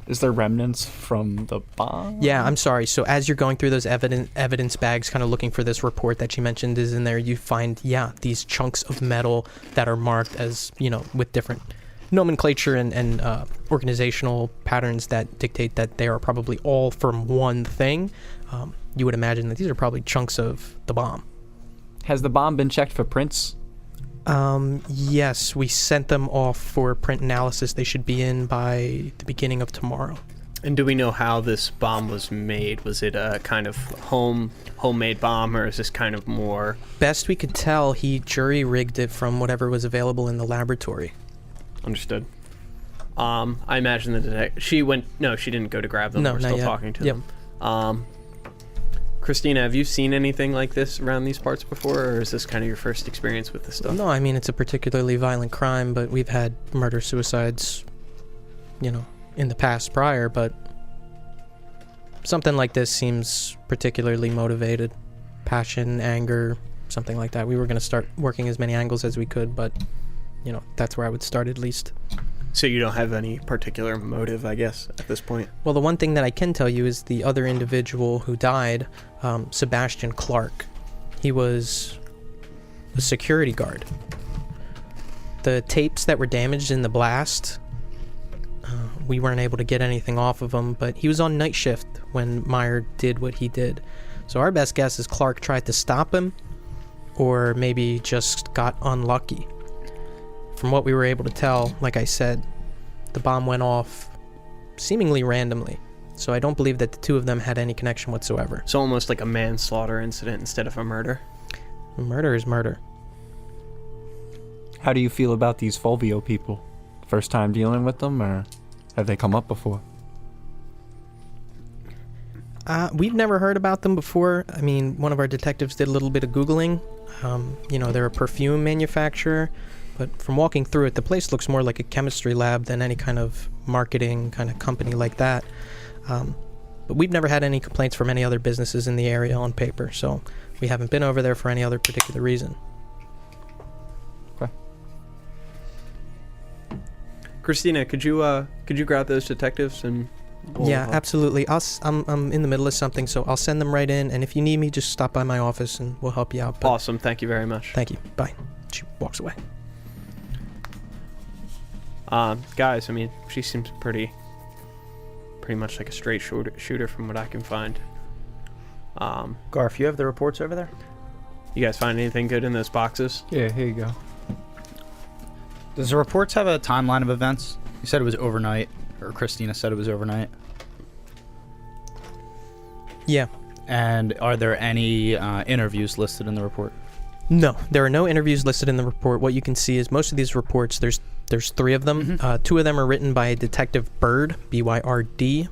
Speaker 6: is there remnants from the bomb?
Speaker 2: Yeah, I'm sorry. So as you're going through those evidence bags, kind of looking for this report that you mentioned is in there, you find, these chunks of metal that are marked as, with different nomenclature and organizational patterns that dictate that they are probably all from one thing. You would imagine that these are probably chunks of the bomb.
Speaker 6: Has the bomb been checked for prints?
Speaker 2: Yes, we sent them off for print analysis. They should be in by the beginning of tomorrow.
Speaker 5: And do we know how this bomb was made? Was it a kind of homemade bomb, or is this kind of more...
Speaker 2: Best we could tell, he jury-rigged it from whatever was available in the laboratory.
Speaker 5: Understood. I imagine the detective... She didn't go to grab them.
Speaker 2: No,
Speaker 5: We're
Speaker 2: not
Speaker 5: still
Speaker 2: yet.
Speaker 5: talking to
Speaker 2: Yep.
Speaker 5: them. Christina, have you seen anything like this around these parts before, or is this kind of your first experience with this stuff?
Speaker 2: No, I mean, it's a particularly violent crime, but we've had murder-suicides, in the past prior, but something like this seems particularly motivated. Passion, anger, something like that. We were going to start working as many angles as we could, but, that's where I would start at least.
Speaker 5: So you don't have any particular motive, I guess, at this point?
Speaker 2: Well, the one thing that I can tell you is the other individual who died, Sebastian Clark. He was a security guard. The tapes that were damaged in the blast, we weren't able to get anything off of him, but he was on night shift when Meyer did what he did. So our best guess is Clark tried to stop him, or maybe just got unlucky. From what we were able to tell, like I said, the bomb went off seemingly randomly. So I don't believe that the two of them had any connection whatsoever.
Speaker 5: So almost like a manslaughter incident instead of a murder?
Speaker 2: Murder is murder.
Speaker 6: How do you feel about these Fulvio people? First time dealing with them, or have they come up before?
Speaker 2: We've never heard about them before. I mean, one of our detectives did a little bit of Googling. They're a perfume manufacturer. But from walking through it, the place looks more like a chemistry lab than any kind of marketing kind of company like that. But we've never had any complaints from any other businesses in the area on paper, so we haven't been over there for any other particular reason.
Speaker 6: Okay.
Speaker 5: Christina, could you grab those detectives and...
Speaker 2: Yeah, absolutely. I'm in the middle of something, so I'll send them right in, and if you need me, just stop by my office and we'll help you out. But
Speaker 5: Awesome, thank you very much.
Speaker 2: thank you. Bye. She walks away.
Speaker 5: Guys, I mean, she seems pretty much like a straight shooter from what I can find.
Speaker 7: Garf, you have the reports over there?
Speaker 5: You guys find anything good in those boxes?
Speaker 6: Yeah, here you go.
Speaker 7: Does the reports have a timeline of events? You said it was overnight, or Christina said it was overnight.
Speaker 2: Yeah.
Speaker 7: And are there any interviews listed in the report?
Speaker 2: No, there are no interviews listed in the report. What you can see is most of these reports, there's 3 of them.
Speaker 7: Mm-hmm.
Speaker 2: 2 of them are written by Detective Byrd, B-Y-R-D,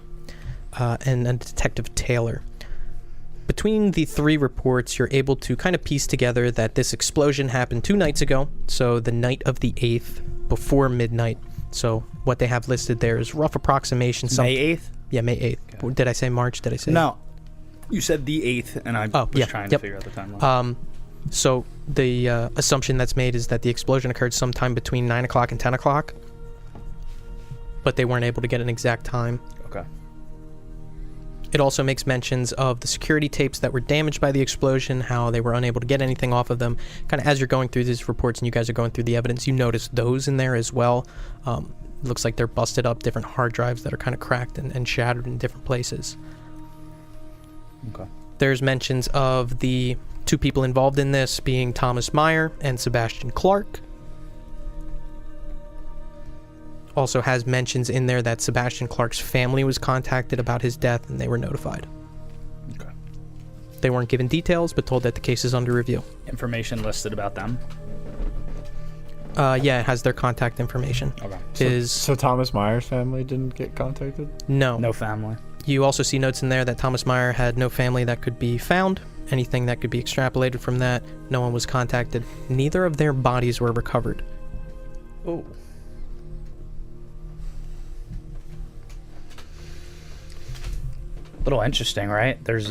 Speaker 2: and Detective Taylor. Between the 3 reports, you're able to kind of piece together that this explosion happened 2 nights ago, so the night of the 8th, before midnight. So what they have listed there is rough approximation.
Speaker 7: May 8th?
Speaker 2: Yeah, May 8th.
Speaker 7: Okay.
Speaker 2: Did I say March? Did I say...
Speaker 7: No. You said the 8th, and I was trying to figure out the timeline.
Speaker 2: So the assumption that's made is that the explosion occurred sometime between 9 o'clock and 10 o'clock, but they weren't able to get an exact time.
Speaker 7: Okay.
Speaker 2: It also makes mentions of the security tapes that were damaged by the explosion, how they were unable to get anything off of them. Kind of as you're going through these reports and you guys are going through the evidence, you notice those in there as well. Looks like they're busted up, different hard drives that are kind of cracked and shattered in different places.
Speaker 7: Okay.
Speaker 2: There's mentions of the 2 people involved in this being Thomas Meyer and Sebastian Clark. Also has mentions in there that Sebastian Clark's family was contacted about his death and they were notified.
Speaker 7: Okay.
Speaker 2: They weren't given details, but told that the case is under review.
Speaker 7: Information listed about them?
Speaker 2: Yeah, it has their contact information.
Speaker 7: Okay.
Speaker 6: So Thomas Meyer's family didn't get contacted?
Speaker 2: No.
Speaker 7: No family.
Speaker 2: You also see notes in there that Thomas Meyer had no family that could be found. Anything that could be extrapolated from that, no one was contacted. Neither of their bodies were recovered.
Speaker 7: Oh. Little interesting, right? There's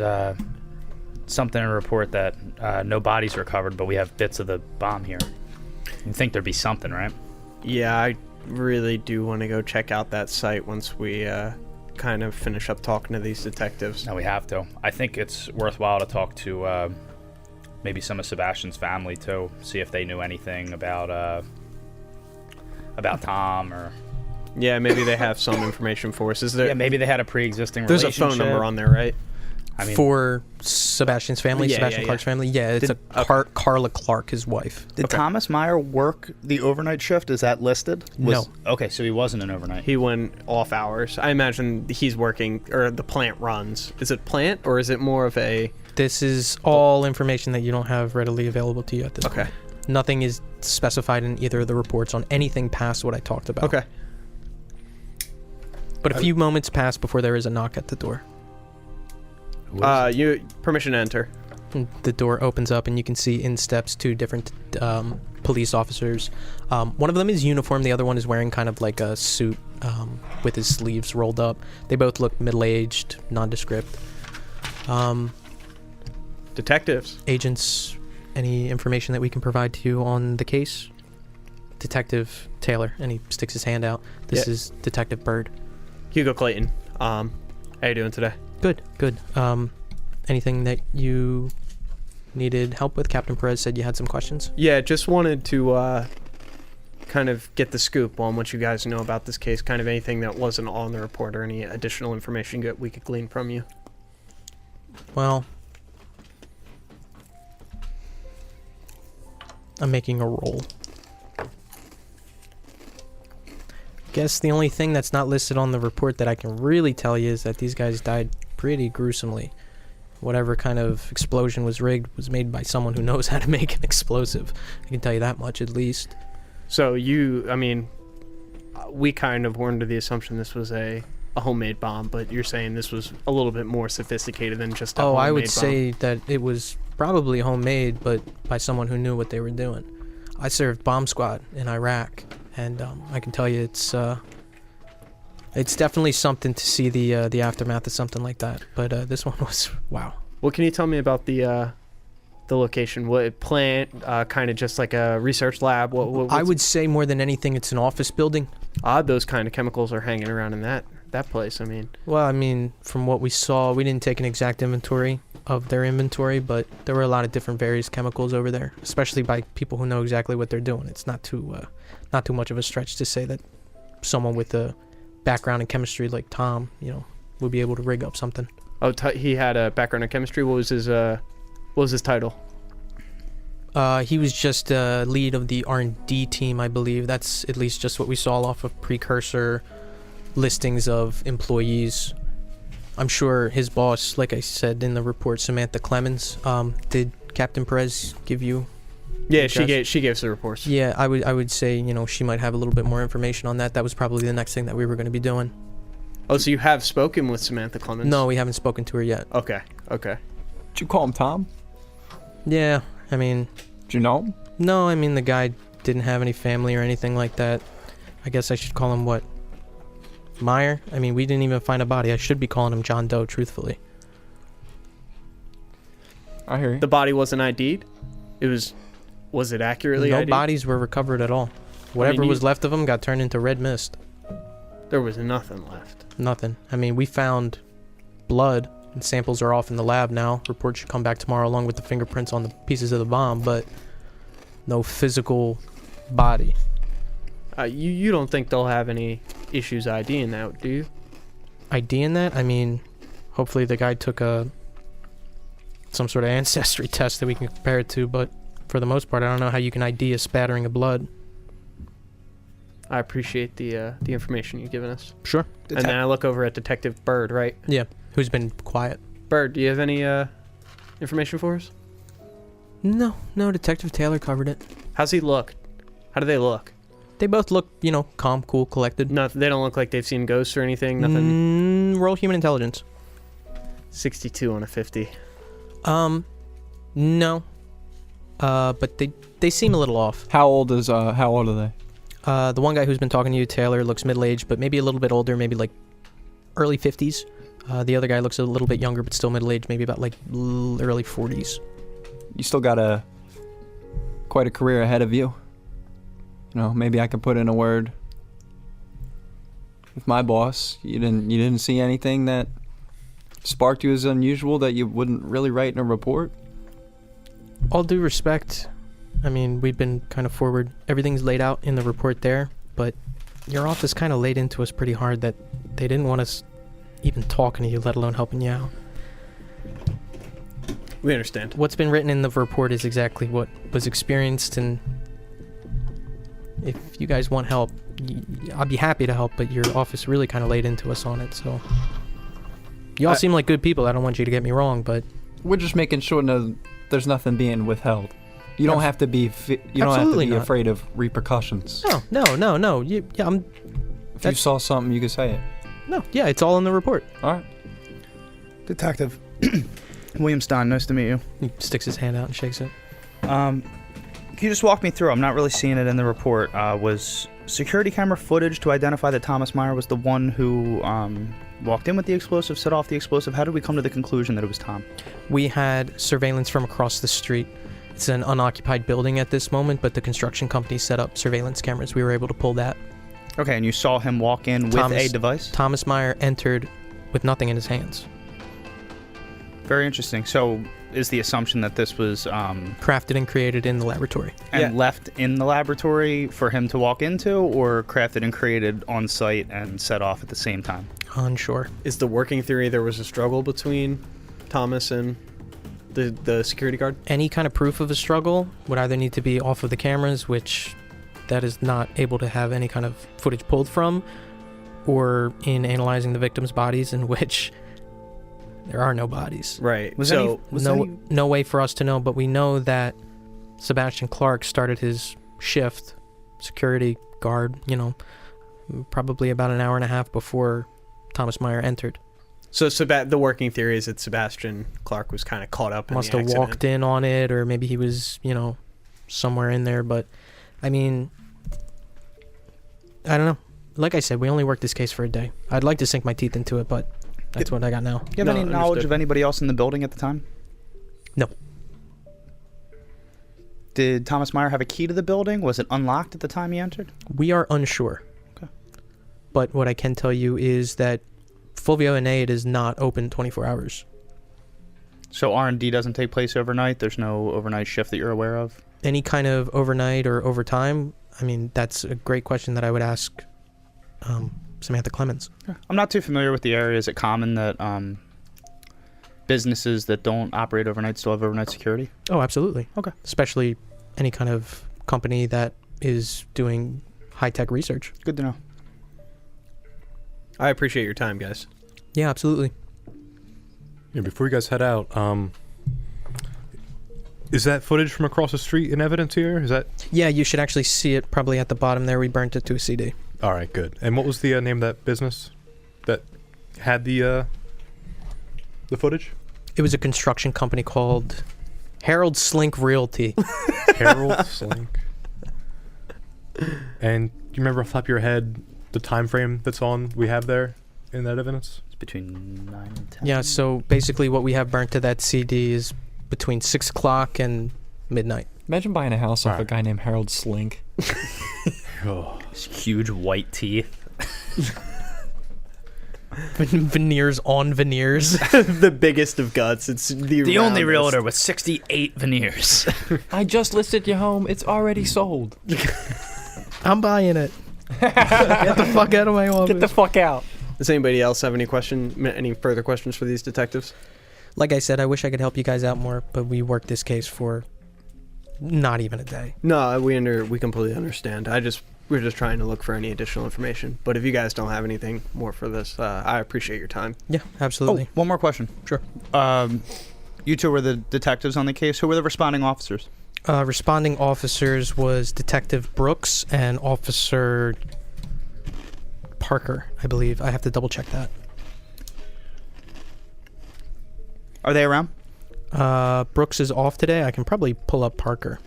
Speaker 7: something in a report that no bodies recovered, but we have bits of the bomb here. You'd think there'd be something, right?
Speaker 5: Yeah, I really do want to go check out that site once we kind of finish up talking to these detectives.
Speaker 7: No, we have to. I think it's worthwhile to talk to maybe some of Sebastian's family too, see if they knew anything about Tom or...
Speaker 5: Yeah, maybe they have some information for us. Is there?
Speaker 7: Yeah, maybe they had a pre-existing
Speaker 5: There's
Speaker 7: relationship.
Speaker 5: a phone number on there, right?
Speaker 7: I mean,
Speaker 2: For Sebastian's family,
Speaker 5: Yeah,
Speaker 2: Sebastian
Speaker 5: yeah,
Speaker 2: Clark's
Speaker 5: yeah.
Speaker 2: family. Yeah, it's Carla Clark, his wife.
Speaker 7: Did
Speaker 5: Okay.
Speaker 7: Thomas Meyer work the overnight shift? Is that listed?
Speaker 2: No.
Speaker 7: Okay, so he wasn't an overnight.
Speaker 5: He went off hours. I imagine he's working, or the plant runs. Is it plant, or is it more of a...
Speaker 2: This is all information that you don't have readily available to you at this
Speaker 5: Okay.
Speaker 2: point. Nothing is specified in either of the reports on anything past what I talked about.
Speaker 5: Okay.
Speaker 2: But a few moments pass before there is a knock at the door.
Speaker 5: You permission to enter.
Speaker 2: The door opens up and you can see in steps 2 different police officers. One of them is uniformed, the other one is wearing kind of like a suit with his sleeves rolled up. They both look middle-aged, nondescript.
Speaker 5: Detectives.
Speaker 2: Agents, any information that we can provide to you on the case? Detective Taylor, and he sticks his hand out. This is Detective Bird.
Speaker 5: Hugo Clayton. How you doing today?
Speaker 2: Good. Anything that you needed help with? Captain Perez said you had some questions.
Speaker 5: Yeah, just wanted to kind of get the scoop on what you guys know about this case, kind of anything that wasn't on the report or any additional information that we could glean from you.
Speaker 2: Well, I'm making a roll. Guess the only thing that's not listed on the report that I can really tell you is that these guys died pretty gruesomely. Whatever kind of explosion was rigged was made by someone who knows how to make an explosive. I can tell you that much at least.
Speaker 5: So we kind of were under the assumption this was a homemade bomb, but you're saying this was a little bit more sophisticated than just a homemade bomb.
Speaker 2: I would say that it was probably homemade, but by someone who knew what they were doing. I served bomb squad in Iraq, and I can tell you it's definitely something to see the aftermath of something like that. But this one was wow.
Speaker 5: What can you tell me about the location? What plant? Kind of just like a research lab?
Speaker 2: I would say more than anything, it's an office building.
Speaker 5: Odd those kind of chemicals are hanging around in that place.
Speaker 2: Well, from what we saw, we didn't take an exact inventory of their inventory, but there were a lot of different various chemicals over there, especially by people who know exactly what they're doing. It's not too much of a stretch to say that someone with a background in chemistry like Tom, would be able to rig up something.
Speaker 5: Oh, he had a background in chemistry. What was his title?
Speaker 2: He was just lead of the R&D team, I believe. That's at least just what we saw off of precursor listings of employees. I'm sure his boss, like I said in the report, Samantha Clemens, did Captain Perez give you?
Speaker 5: Yeah, she gave us the reports.
Speaker 2: Yeah, I would say, she might have a little bit more information on that. That was probably the next thing that we were going to be doing.
Speaker 5: Oh, so you have spoken with Samantha Clemens?
Speaker 2: No, we haven't spoken to her yet.
Speaker 5: Okay.
Speaker 6: Did you call him Tom?
Speaker 2: Yeah,
Speaker 6: Did you know him?
Speaker 2: No, the guy didn't have any family or anything like that. I guess I should call him what? Meyer? We didn't even find a body. I should be calling him John Doe, truthfully.
Speaker 6: I hear you.
Speaker 5: The body wasn't ID'd? Was it accurately
Speaker 2: No
Speaker 5: ID'd?
Speaker 2: bodies were recovered at all. Whatever was left of them got turned into red mist.
Speaker 5: There was nothing left.
Speaker 2: Nothing. We found blood, and samples are off in the lab now. Report should come back tomorrow along with the fingerprints on the pieces of the bomb, but no physical body.
Speaker 5: You don't think they'll have any issues IDing that, do you?
Speaker 2: IDing that? Hopefully the guy took some sort of ancestry test that we can compare it to, but for the most part, I don't know how you can ID a spattering of blood.
Speaker 5: I appreciate the information you've given us.
Speaker 2: Sure.
Speaker 5: And then I look over at Detective Bird, right?
Speaker 2: Yeah, who's been quiet.
Speaker 5: Bird, do you have any information for us?
Speaker 2: No, Detective Taylor covered it.
Speaker 5: How's he look? How do they look?
Speaker 2: They both look, calm, cool, collected.
Speaker 5: No, they don't look like they've seen ghosts or anything. Nothing.
Speaker 2: Roll human intelligence.
Speaker 5: 62 on a 50.
Speaker 2: No. But they seem a little off.
Speaker 6: How old are they?
Speaker 2: The one guy who's been talking to you, Taylor, looks middle-aged, but maybe a little bit older, maybe like early 50s. The other guy looks a little bit younger, but still middle-aged, maybe about like early 40s.
Speaker 6: You still got quite a career ahead of you. Maybe I could put in a word with my boss. You didn't see anything that sparked you as unusual that you wouldn't really write in a report?
Speaker 2: All due respect, we've been kind of forward. Everything's laid out in the report there, but your office kind of laid into us pretty hard that they didn't want us even talking to you, let alone helping you out.
Speaker 5: We understand.
Speaker 2: What's been written in the report is exactly what was experienced, and if you guys want help, I'll be happy to help, but your office really kind of laid into us on it, so... Y'all seem like good people, I don't want you to get me wrong, but...
Speaker 6: We're just making sure there's nothing being withheld. You don't have to be
Speaker 2: Absolutely not.
Speaker 6: afraid of repercussions.
Speaker 2: No.
Speaker 6: If you saw something, you could say it.
Speaker 2: No, yeah, it's all in the report.
Speaker 6: All right.
Speaker 7: Detective William Stein, nice to meet you.
Speaker 2: He sticks his hand out and shakes it.
Speaker 7: Can you just walk me through? I'm not really seeing it in the report. Was security camera footage to identify that Thomas Meyer was the one who walked in with the explosive, set off the explosive? How did we come to the conclusion that it was Tom?
Speaker 2: We had surveillance from across the street. It's an unoccupied building at this moment, but the construction company set up surveillance cameras. We were able to pull that.
Speaker 7: Okay, and you saw him walk in with a device?
Speaker 2: Thomas Meyer entered with nothing in his hands.
Speaker 7: Very interesting. So is the assumption that this was...
Speaker 2: crafted and created in the laboratory.
Speaker 7: And left in the laboratory for him to walk into, or crafted and created on site and set off at the same time?
Speaker 2: Unsure.
Speaker 5: Is the working theory there was a struggle between Thomas and the security guard?
Speaker 2: Any kind of proof of a struggle would either need to be off of the cameras, which that is not able to have any kind of footage pulled from, or in analyzing the victims' bodies, in which there are no bodies.
Speaker 5: Right.
Speaker 2: No way for us to know, but we know that Sebastian Clark started his shift, security guard, probably about an hour and a half before Thomas Meyer entered.
Speaker 5: So the working theory is that Sebastian Clark was kind of caught up in the accident.
Speaker 2: Must have walked in on it, or maybe he was, somewhere in there. But, I mean, I don't know. Like I said, we only worked this case for a day. I'd like to sink my teeth into it, but that's what I got now.
Speaker 7: Do you have any knowledge of anybody else in the building at the time?
Speaker 2: No.
Speaker 7: Did Thomas Meyer have a key to the building? Was it unlocked at the time he entered?
Speaker 2: We are unsure.
Speaker 7: Okay.
Speaker 2: But what I can tell you is that Fulvio Innate is not open 24 hours.
Speaker 7: So R&D doesn't take place overnight? There's no overnight shift that you're aware of?
Speaker 2: Any kind of overnight or overtime, I mean, that's a great question that I would ask Samantha Clemens.
Speaker 7: I'm not too familiar with the area. Is it common that businesses that don't operate overnight still have overnight security?
Speaker 2: Oh, absolutely.
Speaker 7: Okay.
Speaker 2: Especially any kind of company that is doing high-tech research.
Speaker 7: Good to know.
Speaker 5: I appreciate your time, guys.
Speaker 2: Yeah, absolutely.
Speaker 3: Yeah, before you guys head out, is that footage from across the street in evidence here? Is that?
Speaker 2: Yeah, you should actually see it probably at the bottom there. We burnt it to a CD.
Speaker 3: All right, good. And what was the name of that business that had the footage?
Speaker 2: It was a construction company called Harold Slink Realty.
Speaker 3: Harold Slink. And do you remember off the top of your head the time frame we have there in that evidence?
Speaker 7: It's between 9 and 10.
Speaker 2: Yeah, so basically what we have burnt to that CD is between 6 o'clock and midnight.
Speaker 6: Imagine buying a house off a guy named Harold Slink.
Speaker 3: Oh.
Speaker 7: His huge white teeth.
Speaker 2: Veneers on veneers.
Speaker 5: The biggest of guts. It's the
Speaker 7: only realtor with 68 veneers.
Speaker 6: I just listed your home. It's already sold.
Speaker 2: I'm buying it. Get the fuck out of my office.
Speaker 6: Get the fuck out.
Speaker 5: Does anybody else have any further questions for these detectives?
Speaker 2: Like I said, I wish I could help you guys out more, but we worked this case for not even a day.
Speaker 5: No, we completely understand. We're just trying to look for any additional information. But if you guys don't have anything more for this, I appreciate your time.
Speaker 2: Yeah, absolutely.
Speaker 7: Oh, one more question.
Speaker 2: Sure.
Speaker 7: You two were the detectives on the case. Who were the responding officers?
Speaker 2: Responding officers was Detective Brooks and Officer Parker, I believe. I have to double check that.
Speaker 7: Are they around?
Speaker 2: Brooks is off today. I can probably pull up Parker.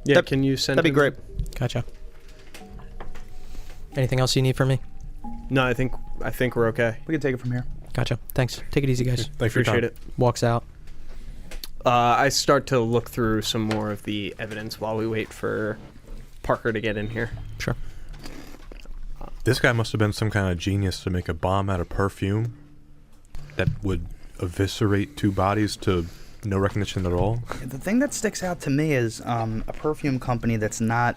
Speaker 5: Yeah, can you send
Speaker 7: That'd be
Speaker 5: him?
Speaker 7: great.
Speaker 2: Gotcha. Anything else you need from me?
Speaker 5: No, I think we're okay.
Speaker 7: We can take it from here.
Speaker 2: Gotcha. Thanks. Take it easy, guys.
Speaker 3: Thanks for your
Speaker 5: Appreciate
Speaker 3: time.
Speaker 5: it.
Speaker 2: Walks out.
Speaker 5: I start to look through some more of the evidence while we wait for Parker to get in here.
Speaker 2: Sure.
Speaker 3: This guy must have been some kind of genius to make a bomb out of perfume that would eviscerate 2 bodies to no recognition at all.
Speaker 7: The thing that sticks out to me is a perfume company that's not...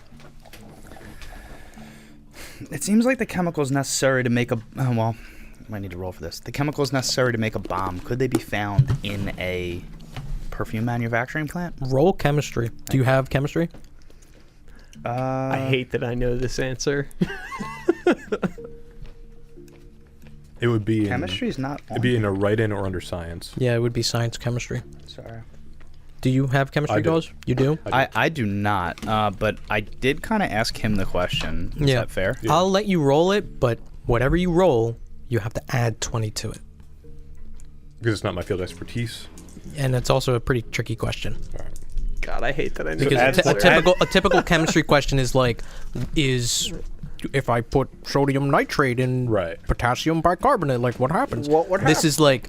Speaker 7: It seems like the chemicals necessary to make a... Oh, well, I might need to roll for this. The chemicals necessary to make a bomb, could they be found in a perfume manufacturing plant?
Speaker 2: Roll chemistry. Do you have chemistry?
Speaker 5: I hate that I know this answer.
Speaker 3: It would be
Speaker 7: Chemistry's not.
Speaker 3: It'd be in a write-in or under science.
Speaker 2: Yeah, it would be science chemistry.
Speaker 7: Sorry.
Speaker 2: Do you have chemistry,
Speaker 3: I do.
Speaker 2: Dawes? You do?
Speaker 7: I do not, but I did kind of ask him the question. Is that fair?
Speaker 3: Yeah.
Speaker 2: I'll let you roll it, but whatever you roll, you have to add 20 to it.
Speaker 3: Because it's not my field expertise.
Speaker 2: And it's also a pretty tricky question.
Speaker 5: God, I hate that I know
Speaker 2: Because
Speaker 5: this
Speaker 2: a
Speaker 5: answer.
Speaker 2: typical chemistry question is like, is if I put sodium nitrate in
Speaker 3: Right.
Speaker 2: potassium bicarbonate, like what happens?
Speaker 5: What would
Speaker 2: This is like,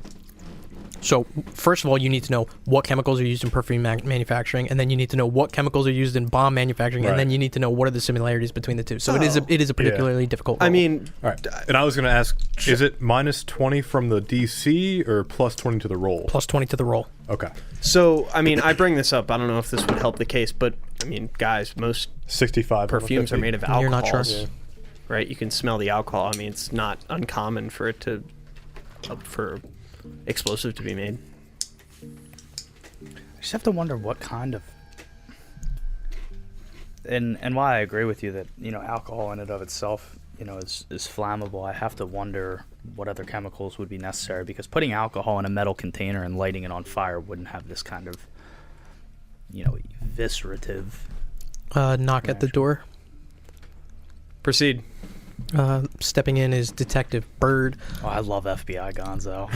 Speaker 2: so first of all, you need to know what chemicals are used in perfume manufacturing, and then you need to know what chemicals are used in bomb manufacturing,
Speaker 3: Right.
Speaker 2: and then you need to know what are the similarities between the two. So it is a particularly difficult role.
Speaker 5: I mean,
Speaker 3: All right. And I was going to ask, is it minus 20 from the DC or plus 20 to the roll?
Speaker 2: plus 20 to the roll.
Speaker 3: Okay.
Speaker 5: so, I mean, I bring this up. I don't know if this would help the case, but, I mean, guys, most
Speaker 3: 65.
Speaker 5: perfumes are made of alcohol.
Speaker 2: You're not sure.
Speaker 3: Yeah.
Speaker 5: Right? You can smell the alcohol. I mean, it's not uncommon for it to, for explosive to be made.
Speaker 7: I just have to wonder what kind of. And why I agree with you that alcohol in and of itself is flammable. I have to wonder what other chemicals would be necessary, because putting alcohol in a metal container and lighting it on fire wouldn't have this kind of eviscerative.
Speaker 2: Knock at the door.
Speaker 5: Proceed.
Speaker 2: Stepping in is Detective Bird.
Speaker 7: Oh, I love FBI Gonzo.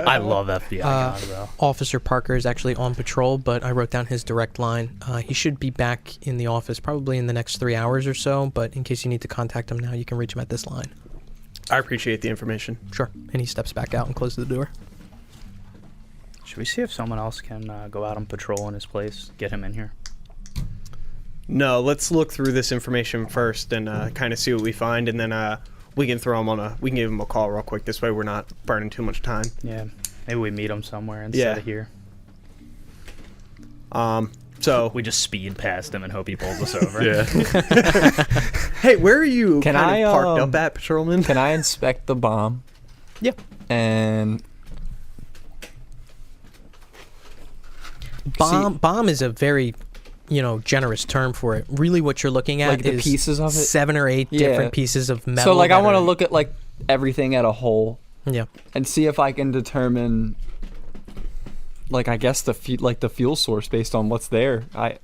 Speaker 7: I love FBI Gonzo.
Speaker 2: Officer Parker is actually on patrol, but I wrote down his direct line. He should be back in the office probably in the next 3 hours or so, but in case you need to contact him now, you can reach him at this line.
Speaker 5: I appreciate the information.
Speaker 2: Sure. And he steps back out and closes the door.
Speaker 7: Should we see if someone else can go out on patrol in his place? Get him in here.
Speaker 5: No, let's look through this information first and kind of see what we find, and then we can throw him we can give him a call real quick. This way we're not burning too much time.
Speaker 7: Yeah. Maybe we meet him somewhere instead of here.
Speaker 5: So
Speaker 7: We just speed past him and hope he pulls us over.
Speaker 3: Yeah.
Speaker 5: hey, where are you
Speaker 6: Can
Speaker 5: kind
Speaker 6: I,
Speaker 5: of parked up at, patrolman?
Speaker 6: Can I inspect the bomb?
Speaker 2: Yeah.
Speaker 6: And
Speaker 2: Bomb is a very, generous term for it. Really what you're looking at
Speaker 6: Like the
Speaker 2: is
Speaker 6: pieces of it?
Speaker 2: 7 or 8
Speaker 6: Yeah.
Speaker 2: different pieces of metal.
Speaker 6: so, like, I
Speaker 2: that
Speaker 6: want to
Speaker 2: are-
Speaker 6: look at like everything at a whole
Speaker 2: Yeah.
Speaker 6: and see if I can determine, like, I guess the fuel source based on what's there. I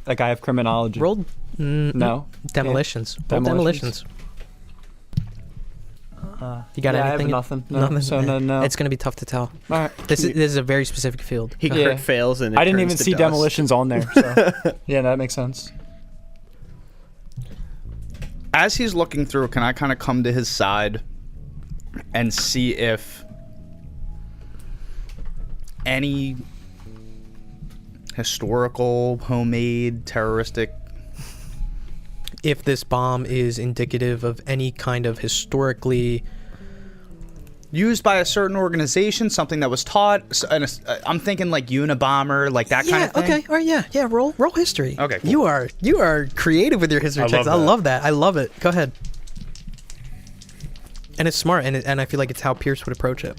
Speaker 6: have criminology.
Speaker 2: Roll
Speaker 6: No.
Speaker 2: demolitions. Roll
Speaker 6: Demolitions?
Speaker 2: demolitions. You got
Speaker 6: Yeah, I have
Speaker 2: anything?
Speaker 6: nothing. No. So no.
Speaker 2: It's going to be tough to tell.
Speaker 6: All right.
Speaker 2: This is a very specific field.
Speaker 5: He
Speaker 6: Yeah.
Speaker 5: crit fails and it
Speaker 6: I didn't
Speaker 5: turns
Speaker 6: even
Speaker 5: to
Speaker 6: see
Speaker 5: dust.
Speaker 6: demolitions on there. So. Yeah, that makes sense.
Speaker 7: As he's looking through, can I kind of come to his side and see if any historical, homemade, terroristic...
Speaker 2: If this bomb is indicative of any kind of historically...
Speaker 7: used by a certain organization, something that was taught. I'm thinking like Unabomber, like that kind of thing.
Speaker 2: Okay. All right. Yeah. Roll history.
Speaker 7: Okay, cool.
Speaker 2: You are creative with your history
Speaker 3: I
Speaker 2: checks.
Speaker 3: love
Speaker 2: I
Speaker 3: that.
Speaker 2: love that. I love it. Go ahead. And it's smart, and I feel like it's how Pierce would approach it.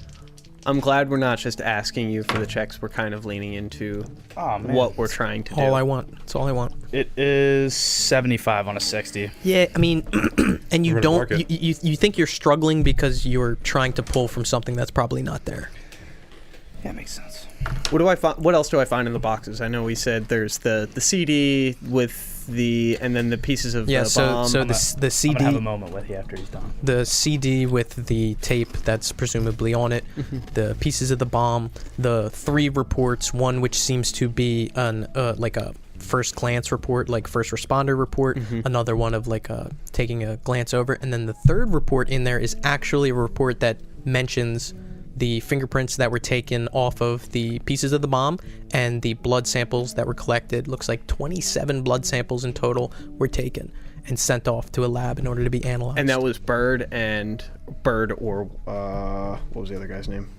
Speaker 5: I'm glad we're not just asking you for the checks. We're kind of leaning into
Speaker 7: Oh, man.
Speaker 5: what we're trying to do.
Speaker 2: All I want. That's all I want.
Speaker 7: It is 75 on a 60.
Speaker 2: Yeah. I mean, and you
Speaker 3: We're gonna
Speaker 2: don't.
Speaker 3: mark it.
Speaker 2: You think you're struggling because you're trying to pull from something that's probably not there.
Speaker 7: That makes sense.
Speaker 5: What do I find? What else do I find in the boxes? I know we said there's the CD with and then the pieces of
Speaker 2: Yeah.
Speaker 5: the
Speaker 2: So
Speaker 5: bomb.
Speaker 2: the
Speaker 7: I'm gonna have a
Speaker 2: CD.
Speaker 7: moment with you after he's done.
Speaker 2: The CD with the tape that's presumably on it, the pieces of the bomb, the 3 reports, one which seems to be like a first glance report, like first responder report, another one of like taking a glance over, and then the 3rd report in there is actually a report that mentions the fingerprints that were taken off of the pieces of the bomb and the blood samples that were collected. Looks like 27 blood samples in total were taken and sent off to a lab in order to be analyzed.
Speaker 5: and that was Bird or what was the other guy's name?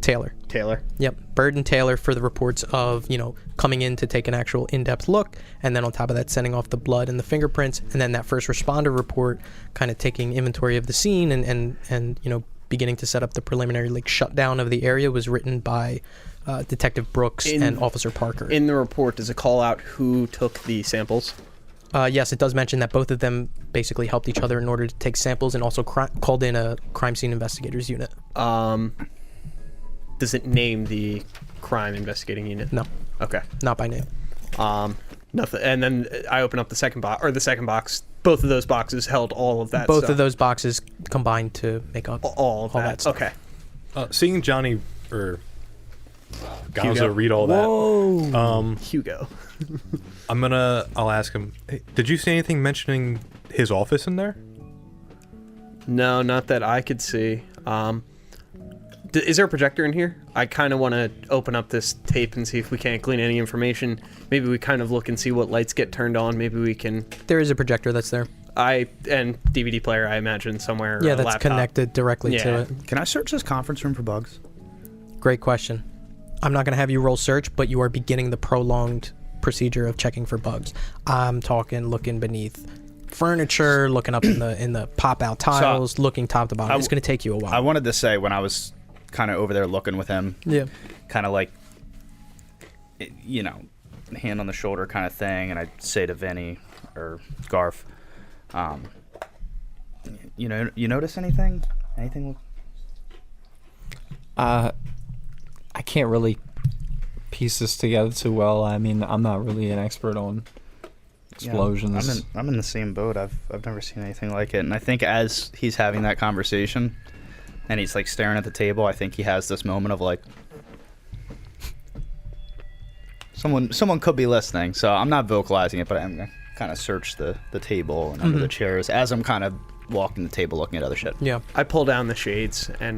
Speaker 2: Taylor.
Speaker 5: Taylor.
Speaker 2: Yep, Bird and Taylor for the reports of, coming in to take an actual in-depth look, and then on top of that, sending off the blood and the fingerprints, and then that first responder report kind of taking inventory of the scene and beginning to set up the preliminary shutdown of the area was written by Detective Brooks and Officer Parker.
Speaker 5: In the report, does it call out who took the samples?
Speaker 2: Yes, it does mention that both of them basically helped each other in order to take samples and also called in a crime scene investigators unit.
Speaker 5: Does it name the crime investigating unit?
Speaker 2: No.
Speaker 5: Okay.
Speaker 2: Not by name.
Speaker 5: Nothing. And then I open up the second box. Both of those boxes held all of that
Speaker 2: Both
Speaker 5: stuff.
Speaker 2: of those boxes combined to make up
Speaker 5: all of that.
Speaker 2: stuff.
Speaker 5: Okay.
Speaker 3: Seeing Johnny or
Speaker 5: Hugo.
Speaker 3: Gonzo read all that.
Speaker 5: Hugo.
Speaker 3: I'll ask him, hey, did you see anything mentioning his office in there?
Speaker 5: No, not that I could see. Is there a projector in here? I kind of want to open up this tape and see if we can't glean any information. Maybe we kind of look and see what lights get turned on. Maybe we can...
Speaker 2: There is a projector that's there.
Speaker 5: And DVD player, I imagine, somewhere.
Speaker 2: Yeah,
Speaker 5: a
Speaker 2: that's
Speaker 5: laptop.
Speaker 2: connected directly to it.
Speaker 7: Can I search this conference room for bugs?
Speaker 2: Great question. I'm not going to have you roll search, but you are beginning the prolonged procedure of checking for bugs. I'm talking looking beneath furniture, looking up in the pop-out tiles, looking top to bottom. It's going to take you a while.
Speaker 7: I wanted to say when I was kind of over there looking with him, kind of like, hand on the shoulder kind of thing, and I'd say to Vinny or Garf, you notice anything? Anything?
Speaker 6: I can't really piece this together too well. I mean, I'm not really an expert on explosions.
Speaker 7: Yeah, I'm in the same boat. I've never seen anything like it, and I think as he's having that conversation, and he's like staring at the table, I think he has this moment of like, someone could be listening. So I'm not vocalizing it, but I'm gonna kind of search the table and under the chairs as I'm kind of walking the table, looking at other shit.
Speaker 2: Yeah.
Speaker 5: I pull down the shades and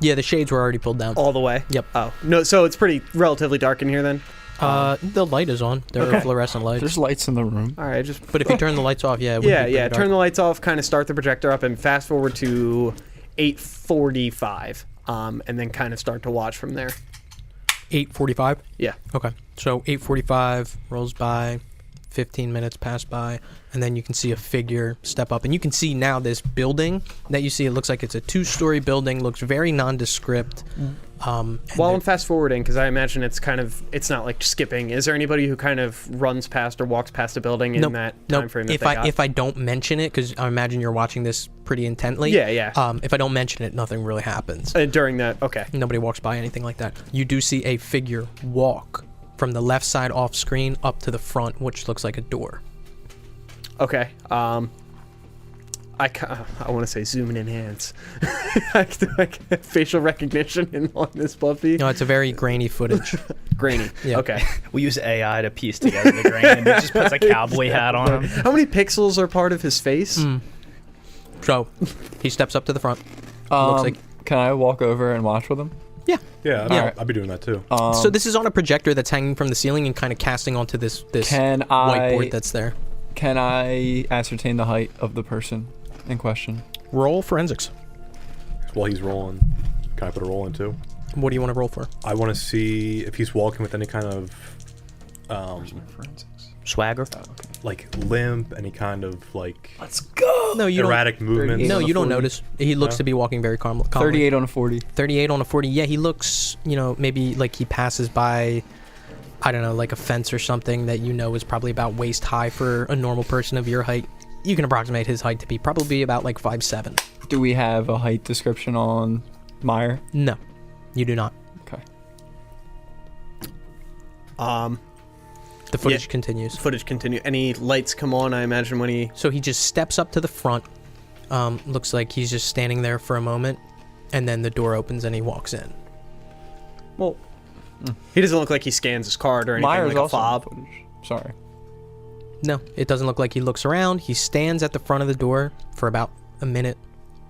Speaker 2: Yeah, the shades were already pulled down.
Speaker 5: all the way.
Speaker 2: Yep.
Speaker 5: Oh no, so it's pretty relatively dark in here then.
Speaker 2: The light is on. There are fluorescent lights.
Speaker 6: There's lights in the room.
Speaker 5: All right, just
Speaker 2: But if you turn the lights off, it would be pretty dark.
Speaker 5: turn the lights off, kind of start the projector up, and fast forward to 8:45, and then kind of start to watch from there.
Speaker 2: 8:45?
Speaker 5: Yeah.
Speaker 2: Okay. So 8:45 rolls by, 15 minutes pass by, and then you can see a figure step up. And you can see now this building that you see, it looks like it's a 2-story building, looks very nondescript.
Speaker 5: While I'm fast forwarding, because I imagine it's not like skipping. Is there anybody who kind of runs past or walks past a building in that time frame?
Speaker 2: If I don't mention it, because I imagine you're watching this pretty intently.
Speaker 5: Yeah.
Speaker 2: If I don't mention it, nothing really happens.
Speaker 5: During that, okay.
Speaker 2: Nobody walks by, anything like that. You do see a figure walk from the left side off screen up to the front, which looks like a door.
Speaker 5: Okay. I want to say zoom and enhance. Facial recognition on this puppy.
Speaker 2: No, it's a very grainy footage.
Speaker 5: Grainy.
Speaker 2: Yeah.
Speaker 5: Okay.
Speaker 4: We use AI to piece together the grain, and it just puts a cowboy hat on him.
Speaker 5: How many pixels are part of his face?
Speaker 2: So he steps up to the front. Looks like.
Speaker 6: Can I walk over and watch with him?
Speaker 2: Yeah.
Speaker 3: Yeah, I'll be doing that too.
Speaker 2: So this is on a projector that's hanging from the ceiling and kind of casting onto this whiteboard that's there.
Speaker 6: Can I ascertain the height of the person in question?
Speaker 2: Roll forensics.
Speaker 3: While he's rolling, can I put a roll in too?
Speaker 2: What do you want to roll for?
Speaker 3: I want to see if he's walking with any kind of
Speaker 6: Forensics.
Speaker 4: Swagger.
Speaker 6: Oh, okay.
Speaker 3: like limp, any kind of like
Speaker 6: Let's go.
Speaker 2: No, you
Speaker 3: erratic movements.
Speaker 2: No, you don't
Speaker 6: 40.
Speaker 2: notice. He looks to be walking very calmly.
Speaker 6: 38 on a 40.
Speaker 2: 38 on a 40. Yeah, he looks, maybe like he passes by, I don't know, like a fence or something that is probably about waist high for a normal person of your height. You can approximate his height to be probably about like 5'7".
Speaker 6: Do we have a height description on Meyer?
Speaker 2: No, you do not.
Speaker 6: Okay.
Speaker 2: The footage continues.
Speaker 5: Footage continue. Any lights come on? I imagine when he.
Speaker 2: So he just steps up to the front. Looks like he's just standing there for a moment, and then the door opens and he walks in.
Speaker 5: Well, he doesn't look like he scans his card or anything
Speaker 6: Meyer's
Speaker 5: like a
Speaker 6: also on
Speaker 5: fob.
Speaker 6: footage. Sorry.
Speaker 2: No, it doesn't look like he looks around. He stands at the front of the door for about a minute,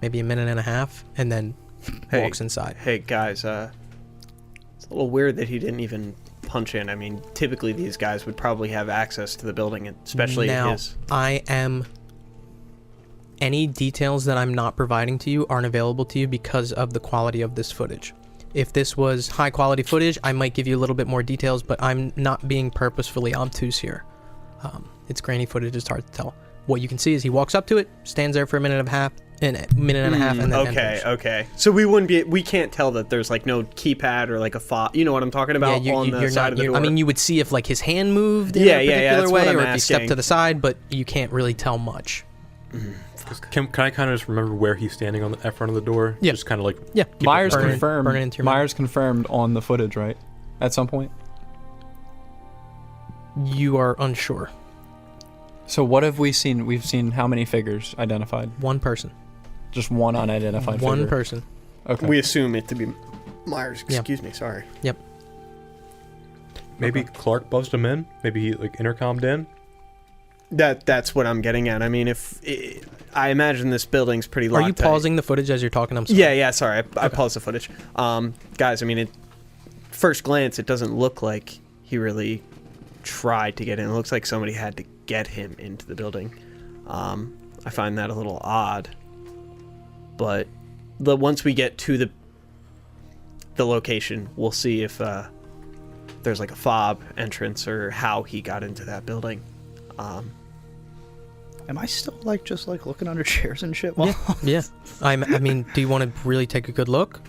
Speaker 2: maybe a minute and a half, and then walks inside.
Speaker 5: Hey guys, it's a little weird that he didn't even punch in. I mean, typically these guys would probably have access to the building, especially
Speaker 2: now,
Speaker 5: his.
Speaker 2: Any details that I'm not providing to you aren't available to you because of the quality of this footage. If this was high quality footage, I might give you a little bit more details, but I'm not being purposefully obtuse here. It's grainy footage, it's hard to tell. What you can see is he walks up to it, stands there for a minute and a half, in a minute and a half, and then enters.
Speaker 5: Okay. So we can't tell that there's like no keypad or like a fob. You know what I'm talking about on the side of the door.
Speaker 2: I mean, you would see if like his hand moved in a particular way, or if he stepped to the side, but you can't really tell much.
Speaker 3: Can I kind of just remember where he's standing at front of the door?
Speaker 2: Yeah.
Speaker 3: Just kind of like
Speaker 6: Myers
Speaker 2: burn it
Speaker 6: confirmed.
Speaker 2: into your mind.
Speaker 6: Myers confirmed on the footage, right? At some point.
Speaker 2: You are unsure.
Speaker 6: So what have we seen? We've seen how many figures identified?
Speaker 2: One person.
Speaker 6: Just one unidentified
Speaker 2: One
Speaker 6: figure.
Speaker 2: person.
Speaker 6: Okay.
Speaker 5: We assume it to be Myers.
Speaker 2: Yeah.
Speaker 5: Excuse me. Sorry.
Speaker 2: Yep.
Speaker 3: maybe Clark buzzed him in. Maybe he like intercommed in.
Speaker 5: That's what I'm getting at. I mean, I imagine this building's pretty locked.
Speaker 2: Are you pausing the footage as you're talking? I'm sorry.
Speaker 5: Yeah. Sorry, I paused the footage. Guys, I mean, at first glance, it doesn't look like he really tried to get in. It looks like somebody had to get him into the building. I find that a little odd. But once we get to the location, we'll see if there's like a fob entrance or how he got into that building.
Speaker 7: Am I still just looking under chairs and shit? Well,
Speaker 2: Yeah. I mean, do you want to really take a good look?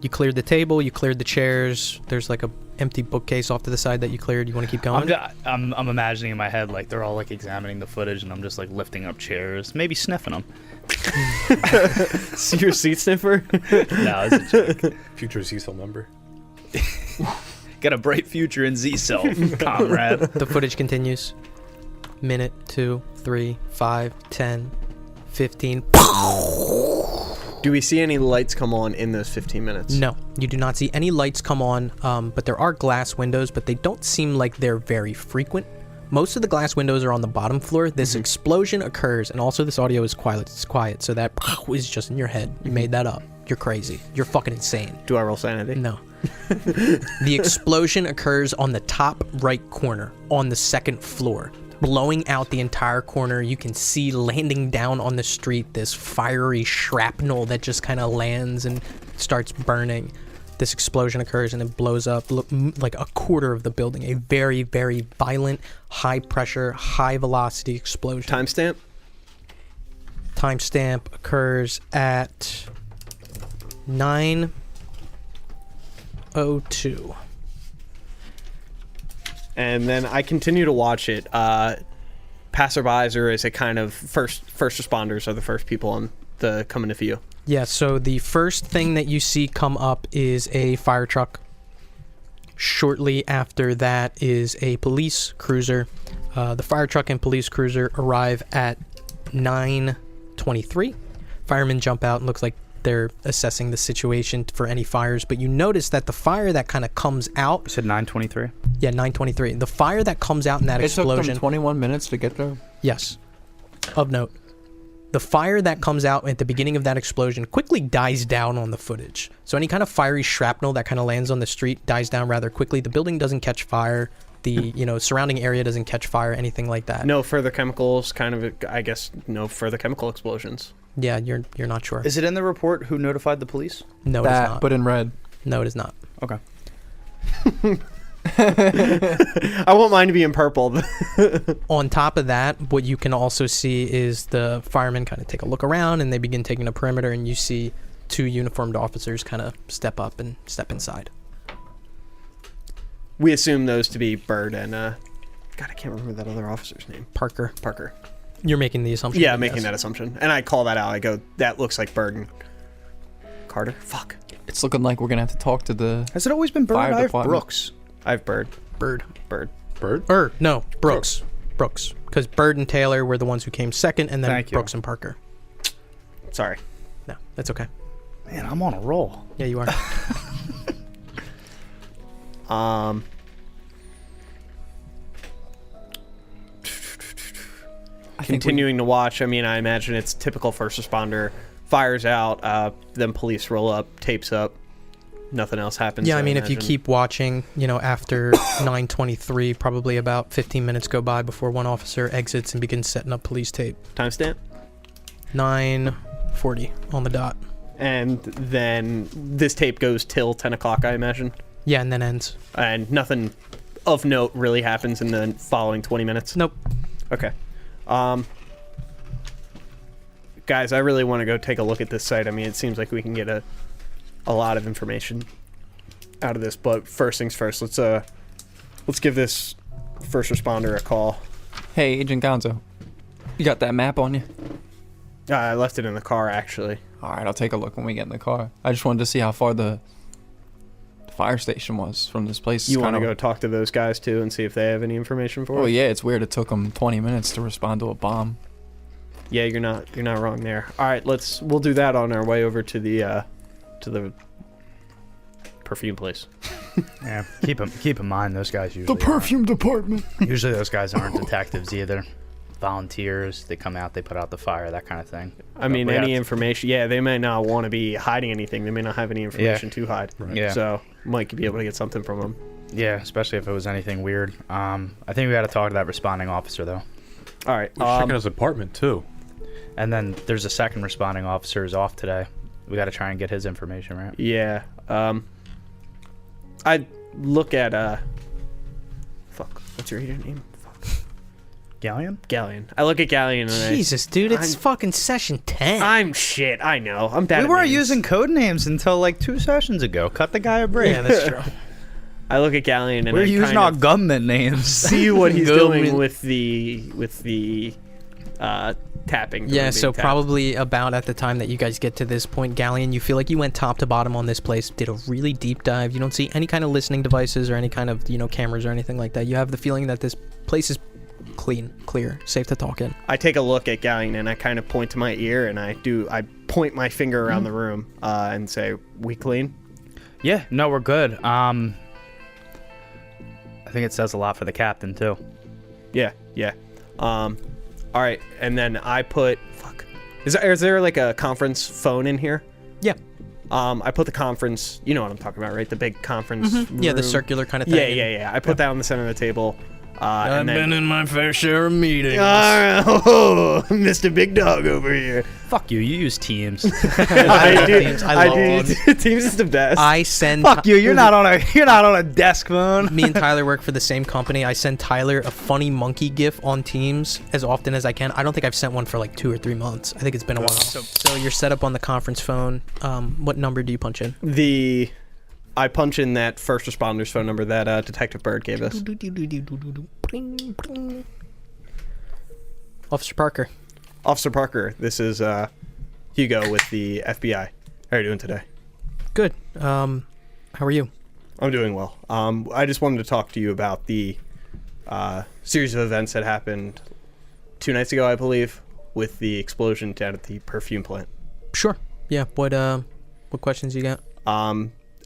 Speaker 2: You cleared the table, you cleared the chairs. There's like a empty bookcase off to the side that you cleared. You want to keep going?
Speaker 7: I'm imagining in my head they're all examining the footage, and I'm just lifting up chairs, maybe sniffing them.
Speaker 5: See your seat sniffer?
Speaker 7: No, it's a joke.
Speaker 3: Future Cecil member.
Speaker 7: Got a bright future in Z-Cell, comrade.
Speaker 2: The footage continues. Minute, 2, 3, 5, 10, 15.
Speaker 5: Do we see any lights come on in those 15 minutes?
Speaker 2: No, you do not see any lights come on, but there are glass windows, but they don't seem like they're very frequent. Most of the glass windows are on the bottom floor. This explosion occurs, and also this audio is quiet. It's quiet, so that is just in your head. You made that up. You're crazy. You're fucking insane.
Speaker 5: Do I roll sanity?
Speaker 2: No. The explosion occurs on the top right corner, on the second floor, blowing out the entire corner. You can see landing down on the street this fiery shrapnel that just kind of lands and starts burning. This explosion occurs and it blows up like a quarter of the building. A very, very violent, high pressure, high velocity explosion.
Speaker 5: Timestamp?
Speaker 2: Timestamp occurs at 9:02.
Speaker 5: And then I continue to watch it. Passerbys, or is it kind of first responders are the first people on the coming to view?
Speaker 2: Yeah, so the first thing that you see come up is a fire truck. Shortly after that is a police cruiser. The fire truck and police cruiser arrive at 9:23. Firemen jump out and looks like they're assessing the situation for any fires, but you notice that the fire that kind of comes out...
Speaker 7: You said 9:23?
Speaker 2: Yeah, 9:23. The fire that comes out in that explosion...
Speaker 6: It took them 21 minutes to get there?
Speaker 2: Yes. Of note. The fire that comes out at the beginning of that explosion quickly dies down on the footage. So any kind of fiery shrapnel that kind of lands on the street dies down rather quickly. The building doesn't catch fire. The surrounding area doesn't catch fire, anything like that.
Speaker 5: No further chemicals, I guess no further chemical explosions.
Speaker 2: Yeah, you're not sure.
Speaker 7: Is it in the report who notified the police?
Speaker 2: No, it is not.
Speaker 6: But in red.
Speaker 2: No, it is not.
Speaker 7: Okay.
Speaker 5: I want mine to be in purple.
Speaker 2: On top of that, what you can also see is the firemen kind of take a look around and they begin taking a perimeter, and you see two uniformed officers kind of step up and step inside.
Speaker 5: We assume those to be Bird and God, I can't remember that other officer's name.
Speaker 2: Parker.
Speaker 5: You're
Speaker 2: making the assumption.
Speaker 5: Yeah, making that assumption. And I call that out. I go, that looks like Bird and Carter. Fuck.
Speaker 6: It's looking like we're going to have to talk to the...
Speaker 7: Has it always been Bird?
Speaker 6: Fire
Speaker 7: I have
Speaker 6: department.
Speaker 7: Brooks.
Speaker 5: I have Bird.
Speaker 2: Bird.
Speaker 5: No,
Speaker 2: Brooks. Because Bird and Taylor were the ones who came second, and then
Speaker 7: Thank you.
Speaker 2: Brooks and Parker.
Speaker 5: Sorry.
Speaker 2: No, that's okay.
Speaker 7: Man, I'm on a roll.
Speaker 2: Yeah, you are.
Speaker 5: Continuing to watch, I mean, I imagine it's typical first responder. Fires out, then police roll up, tapes up. Nothing else happens.
Speaker 2: Yeah, I mean, if you keep watching, after 9:23, probably about 15 minutes go by before one officer exits and begins setting up police tape.
Speaker 5: Timestamp?
Speaker 2: 9:40 on the dot.
Speaker 5: And then this tape goes till 10 o'clock, I imagine.
Speaker 2: Yeah, and then ends.
Speaker 5: And nothing of note really happens in the following 20 minutes?
Speaker 2: Nope.
Speaker 5: Okay. guys, I really want to go take a look at this site. I mean, it seems like we can get a lot of information out of this. But first things first, let's give this first responder a call.
Speaker 6: Hey, Agent Gonzo, you got that map on you?
Speaker 5: I left it in the car, actually.
Speaker 6: All right, I'll take a look when we get in the car. I just wanted to see how far the fire station was from this place.
Speaker 5: You want to go talk to those guys too and see if they have any information for us?
Speaker 6: Oh yeah, it's weird. It took them 20 minutes to respond to a bomb.
Speaker 5: Yeah, you're not wrong there. All right, we'll do that on our way over to the perfume place.
Speaker 4: Yeah, keep in mind those guys usually.
Speaker 6: The perfume department.
Speaker 4: Usually those guys aren't detectives either. Volunteers, they come out, they put out the fire, that kind of thing.
Speaker 5: I mean, any information. Yeah, they may not want to be hiding anything. They may not have any information to hide.
Speaker 3: Right.
Speaker 4: Yeah.
Speaker 5: So might be able to get something from them.
Speaker 4: Yeah, especially if it was anything weird. I think we got to talk to that responding officer though.
Speaker 5: All right.
Speaker 3: We should check out his apartment too.
Speaker 4: And then there's a second responding officer who's off today. We got to try and get his information, right?
Speaker 5: Yeah. I'd look at fuck. What's your agent name?
Speaker 4: Galleon?
Speaker 5: Galleon. I look at Galleon and
Speaker 2: Jesus, dude, it's
Speaker 5: I'm-
Speaker 2: fucking session 10.
Speaker 5: I'm shit. I know. I'm bad.
Speaker 4: We
Speaker 5: at
Speaker 4: weren't
Speaker 5: names.
Speaker 4: using code names until like 2 sessions ago. Cut the guy a break.
Speaker 2: Yeah, that's true.
Speaker 5: I look at Galleon and
Speaker 4: We're
Speaker 5: I
Speaker 4: using
Speaker 5: kind
Speaker 4: our
Speaker 5: of
Speaker 4: government names.
Speaker 5: see what he's
Speaker 2: Government.
Speaker 5: doing with the tapping. the
Speaker 2: Yeah,
Speaker 5: room
Speaker 2: so
Speaker 5: being tapped.
Speaker 2: probably about at the time that you guys get to this point, Galleon, you feel like you went top to bottom on this place, did a really deep dive. You don't see any kind of listening devices or any kind of, cameras or anything like that. You have the feeling that this place is clear, safe to talk in.
Speaker 5: I take a look at Galleon and I kind of point to my ear and I point my finger around the room and say, "We clean?"
Speaker 4: Yeah, no, we're good. I think it says a lot for the captain too.
Speaker 5: Yeah. All right, and then I put Is there like a conference phone in here?
Speaker 2: Yeah.
Speaker 5: I put the conference. You know what I'm talking about, right? The big conference.
Speaker 2: Yeah, the
Speaker 5: room.
Speaker 2: circular kind of thing.
Speaker 5: Yeah. I put that on the center of the table. And then,
Speaker 2: in my fair share of meetings.
Speaker 5: oh, Mr. Big Dog over here.
Speaker 4: Fuck you. You use Teams.
Speaker 5: I do.
Speaker 2: Teams. I love
Speaker 5: Teams is the best.
Speaker 2: I send
Speaker 4: Fuck you. You're not on a desk phone.
Speaker 2: me and Tyler work for the same company. I send Tyler a funny monkey gif on Teams as often as I can. I don't think I've sent one for like 2 or 3 months. I think it's been a while. So you're set up on the conference phone. What number do you punch in?
Speaker 5: I punch in that first responder's phone number that Detective Bird gave us.
Speaker 2: Officer Parker.
Speaker 5: Officer Parker, this is Hugo with the FBI. How are you doing today?
Speaker 2: Good. How are you?
Speaker 5: I'm doing well. I just wanted to talk to you about the series of events that happened 2 nights ago, I believe, with the explosion down at the perfume plant.
Speaker 2: Sure. Yeah. What questions you got?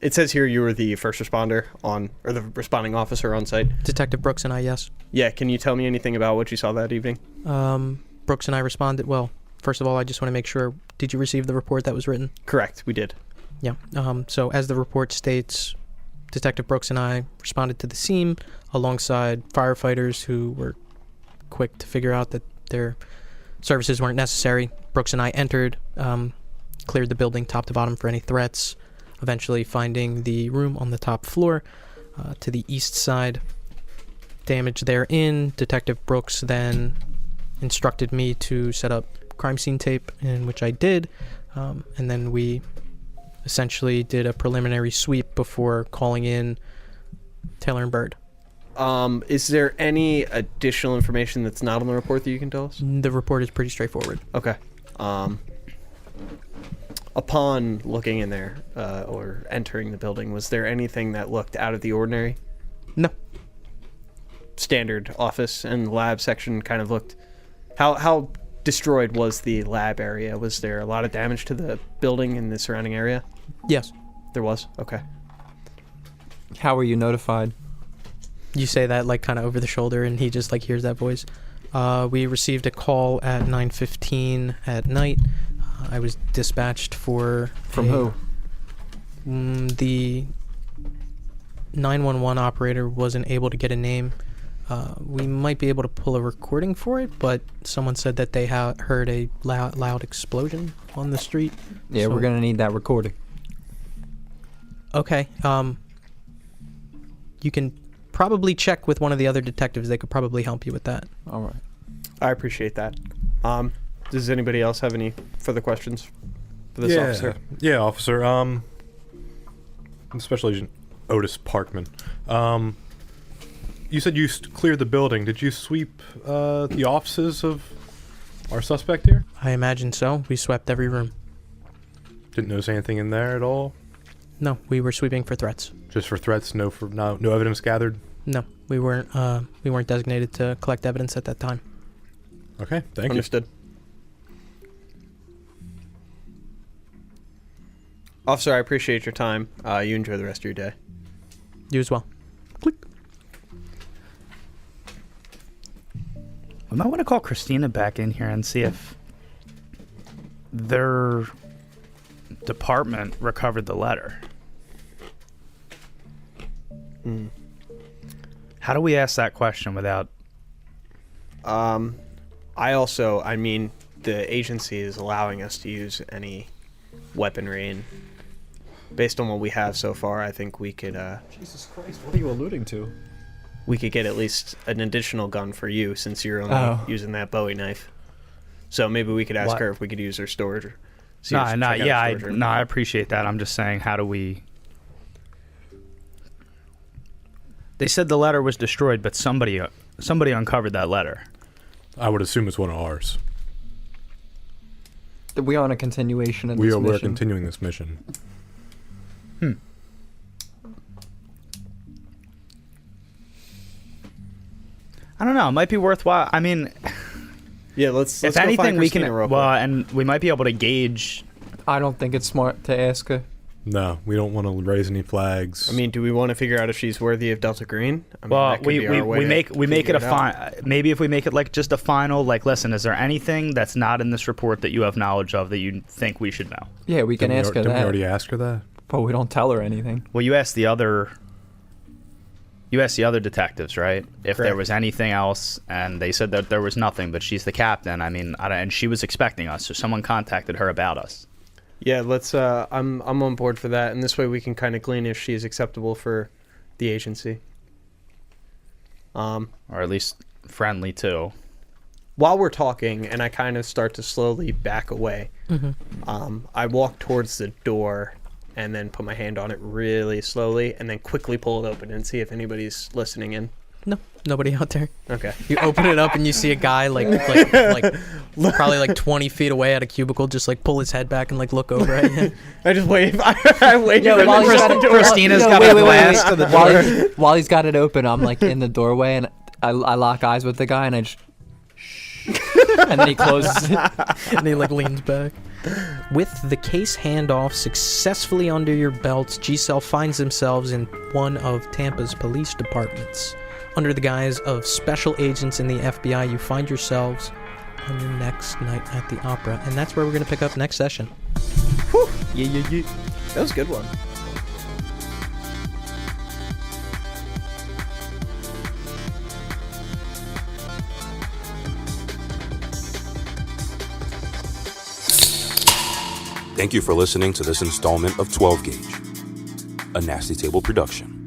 Speaker 5: It says here you were the first responder or the responding officer on site.
Speaker 2: Detective Brooks and I, yes.
Speaker 5: Yeah, can you tell me anything about what you saw that evening?
Speaker 2: Brooks and I responded. Well, first of all, I just want to make sure, did you receive the report that was written?
Speaker 5: Correct, we did.
Speaker 2: Yeah. So as the report states, Detective Brooks and I responded to the scene alongside firefighters who were quick to figure out that their services weren't necessary. Brooks and I entered, cleared the building top to bottom for any threats, eventually finding the room on the top floor to the east side. Damage therein. Detective Brooks then instructed me to set up crime scene tape, in which I did, and then we essentially did a preliminary sweep before calling in Taylor and Bird.
Speaker 5: Is there any additional information that's not on the report that you can tell us?
Speaker 2: The report is pretty straightforward.
Speaker 5: Okay. Upon looking in there or entering the building, was there anything that looked out of the ordinary?
Speaker 2: No.
Speaker 5: Standard office and lab section kind of looked... How destroyed was the lab area? Was there a lot of damage to the building and the surrounding area?
Speaker 2: Yes.
Speaker 5: There was? Okay.
Speaker 6: How were you notified?
Speaker 2: You say that like kind of over the shoulder, and he just like hears that voice. We received a call at 9:15 at night. I was dispatched
Speaker 6: From who?
Speaker 2: The 911 operator wasn't able to get a name. We might be able to pull a recording for it, but someone said that they heard a loud explosion on the street.
Speaker 6: Yeah,
Speaker 2: So-
Speaker 6: we're gonna need that recording.
Speaker 2: Okay. You can probably check with one of the other detectives. They could probably help you with that.
Speaker 6: All right.
Speaker 5: I appreciate that. Does anybody else have any further questions for this officer?
Speaker 3: Yeah, officer. Special Agent Otis Parkman. You said you cleared the building. Did you sweep the offices of our suspect here?
Speaker 2: I imagine so. We swept every room.
Speaker 3: Didn't notice anything in there at all?
Speaker 2: No, we were sweeping for threats.
Speaker 3: Just for threats? No evidence gathered?
Speaker 2: No, we weren't designated to collect evidence at that time.
Speaker 3: Okay, thank
Speaker 5: Understood. Officer, I appreciate your time. You enjoy the rest of your day.
Speaker 2: You as well. Click.
Speaker 7: I might want to call Christina back in here and see if their department recovered the letter. How do we ask that question without...
Speaker 5: I mean, the agency is allowing us to use any weaponry, and based on what we have so far, I think we could,
Speaker 6: Jesus Christ, what are you alluding to?
Speaker 5: we could get at least an additional gun for you since you're only using that Bowie knife. So maybe we could ask her if we could use her storage.
Speaker 7: I appreciate that. I'm just saying, how do we... They said the letter was destroyed, but somebody uncovered that letter.
Speaker 3: I would assume it's one of ours.
Speaker 6: We are on a continuation of this mission.
Speaker 3: We're continuing this mission.
Speaker 7: I don't know. It might be worthwhile. I mean,
Speaker 5: yeah. Let's
Speaker 7: if
Speaker 5: go
Speaker 7: anything,
Speaker 5: find
Speaker 7: we can.
Speaker 5: Christina real
Speaker 7: Well,
Speaker 5: quick.
Speaker 7: and we might be able to gauge.
Speaker 6: I don't think it's smart to ask her.
Speaker 3: No, we don't want to raise any flags.
Speaker 5: I mean, do we want to figure out if she's worthy of Delta Green? I mean,
Speaker 7: Well,
Speaker 5: that could be our way
Speaker 7: we make it a
Speaker 5: figure out.
Speaker 7: fine. Maybe if we make it like just a final, like, listen, is there anything that's not in this report that you have knowledge of that you think we should know?
Speaker 6: Yeah, we can ask her
Speaker 3: Didn't we
Speaker 6: that.
Speaker 3: already ask her that?
Speaker 6: But we don't tell her anything.
Speaker 7: Well, you asked the other detectives, right? If there
Speaker 5: Correct.
Speaker 7: was anything else, and they said that there was nothing. But she's the captain. I mean, and she was expecting us, so someone contacted her about us.
Speaker 5: Yeah, let's. I'm on board for that, and this way we can kind of glean if she's acceptable for the agency.
Speaker 7: Or at least friendly too.
Speaker 5: While we're talking, and I kind of start to slowly back away, I walk towards the door and then put my hand on it really slowly, and then quickly pull it open and see if anybody's listening in.
Speaker 2: No, nobody out there.
Speaker 5: Okay.
Speaker 2: You open it up and you see a guy like probably like 20 feet away at a cubicle, just like pull his head back and like look over at you.
Speaker 5: I just wave. I wave.
Speaker 6: Yeah,
Speaker 5: for
Speaker 6: while
Speaker 5: them
Speaker 6: he's
Speaker 5: to
Speaker 6: got it-
Speaker 5: do it.
Speaker 7: Christina's
Speaker 6: No,
Speaker 7: got
Speaker 6: wait,
Speaker 7: a
Speaker 6: wait,
Speaker 7: glass
Speaker 6: wait.
Speaker 7: to the door.
Speaker 6: While he's got it open, I'm like in the doorway and I lock eyes with the guy and I just and then he closes it.
Speaker 2: And he like leans back. With the case handoff successfully under your belts, G-Cell finds themselves in one of Tampa's police departments. Under the guise of special agents in the FBI, you find yourselves on your next night at the opera. And that's where we're going to pick up next session.
Speaker 5: Whew.
Speaker 7: Yeah.
Speaker 5: That was a good one.
Speaker 1: Thank you for listening to this installment of 12 Gauge, a Nasty Table production.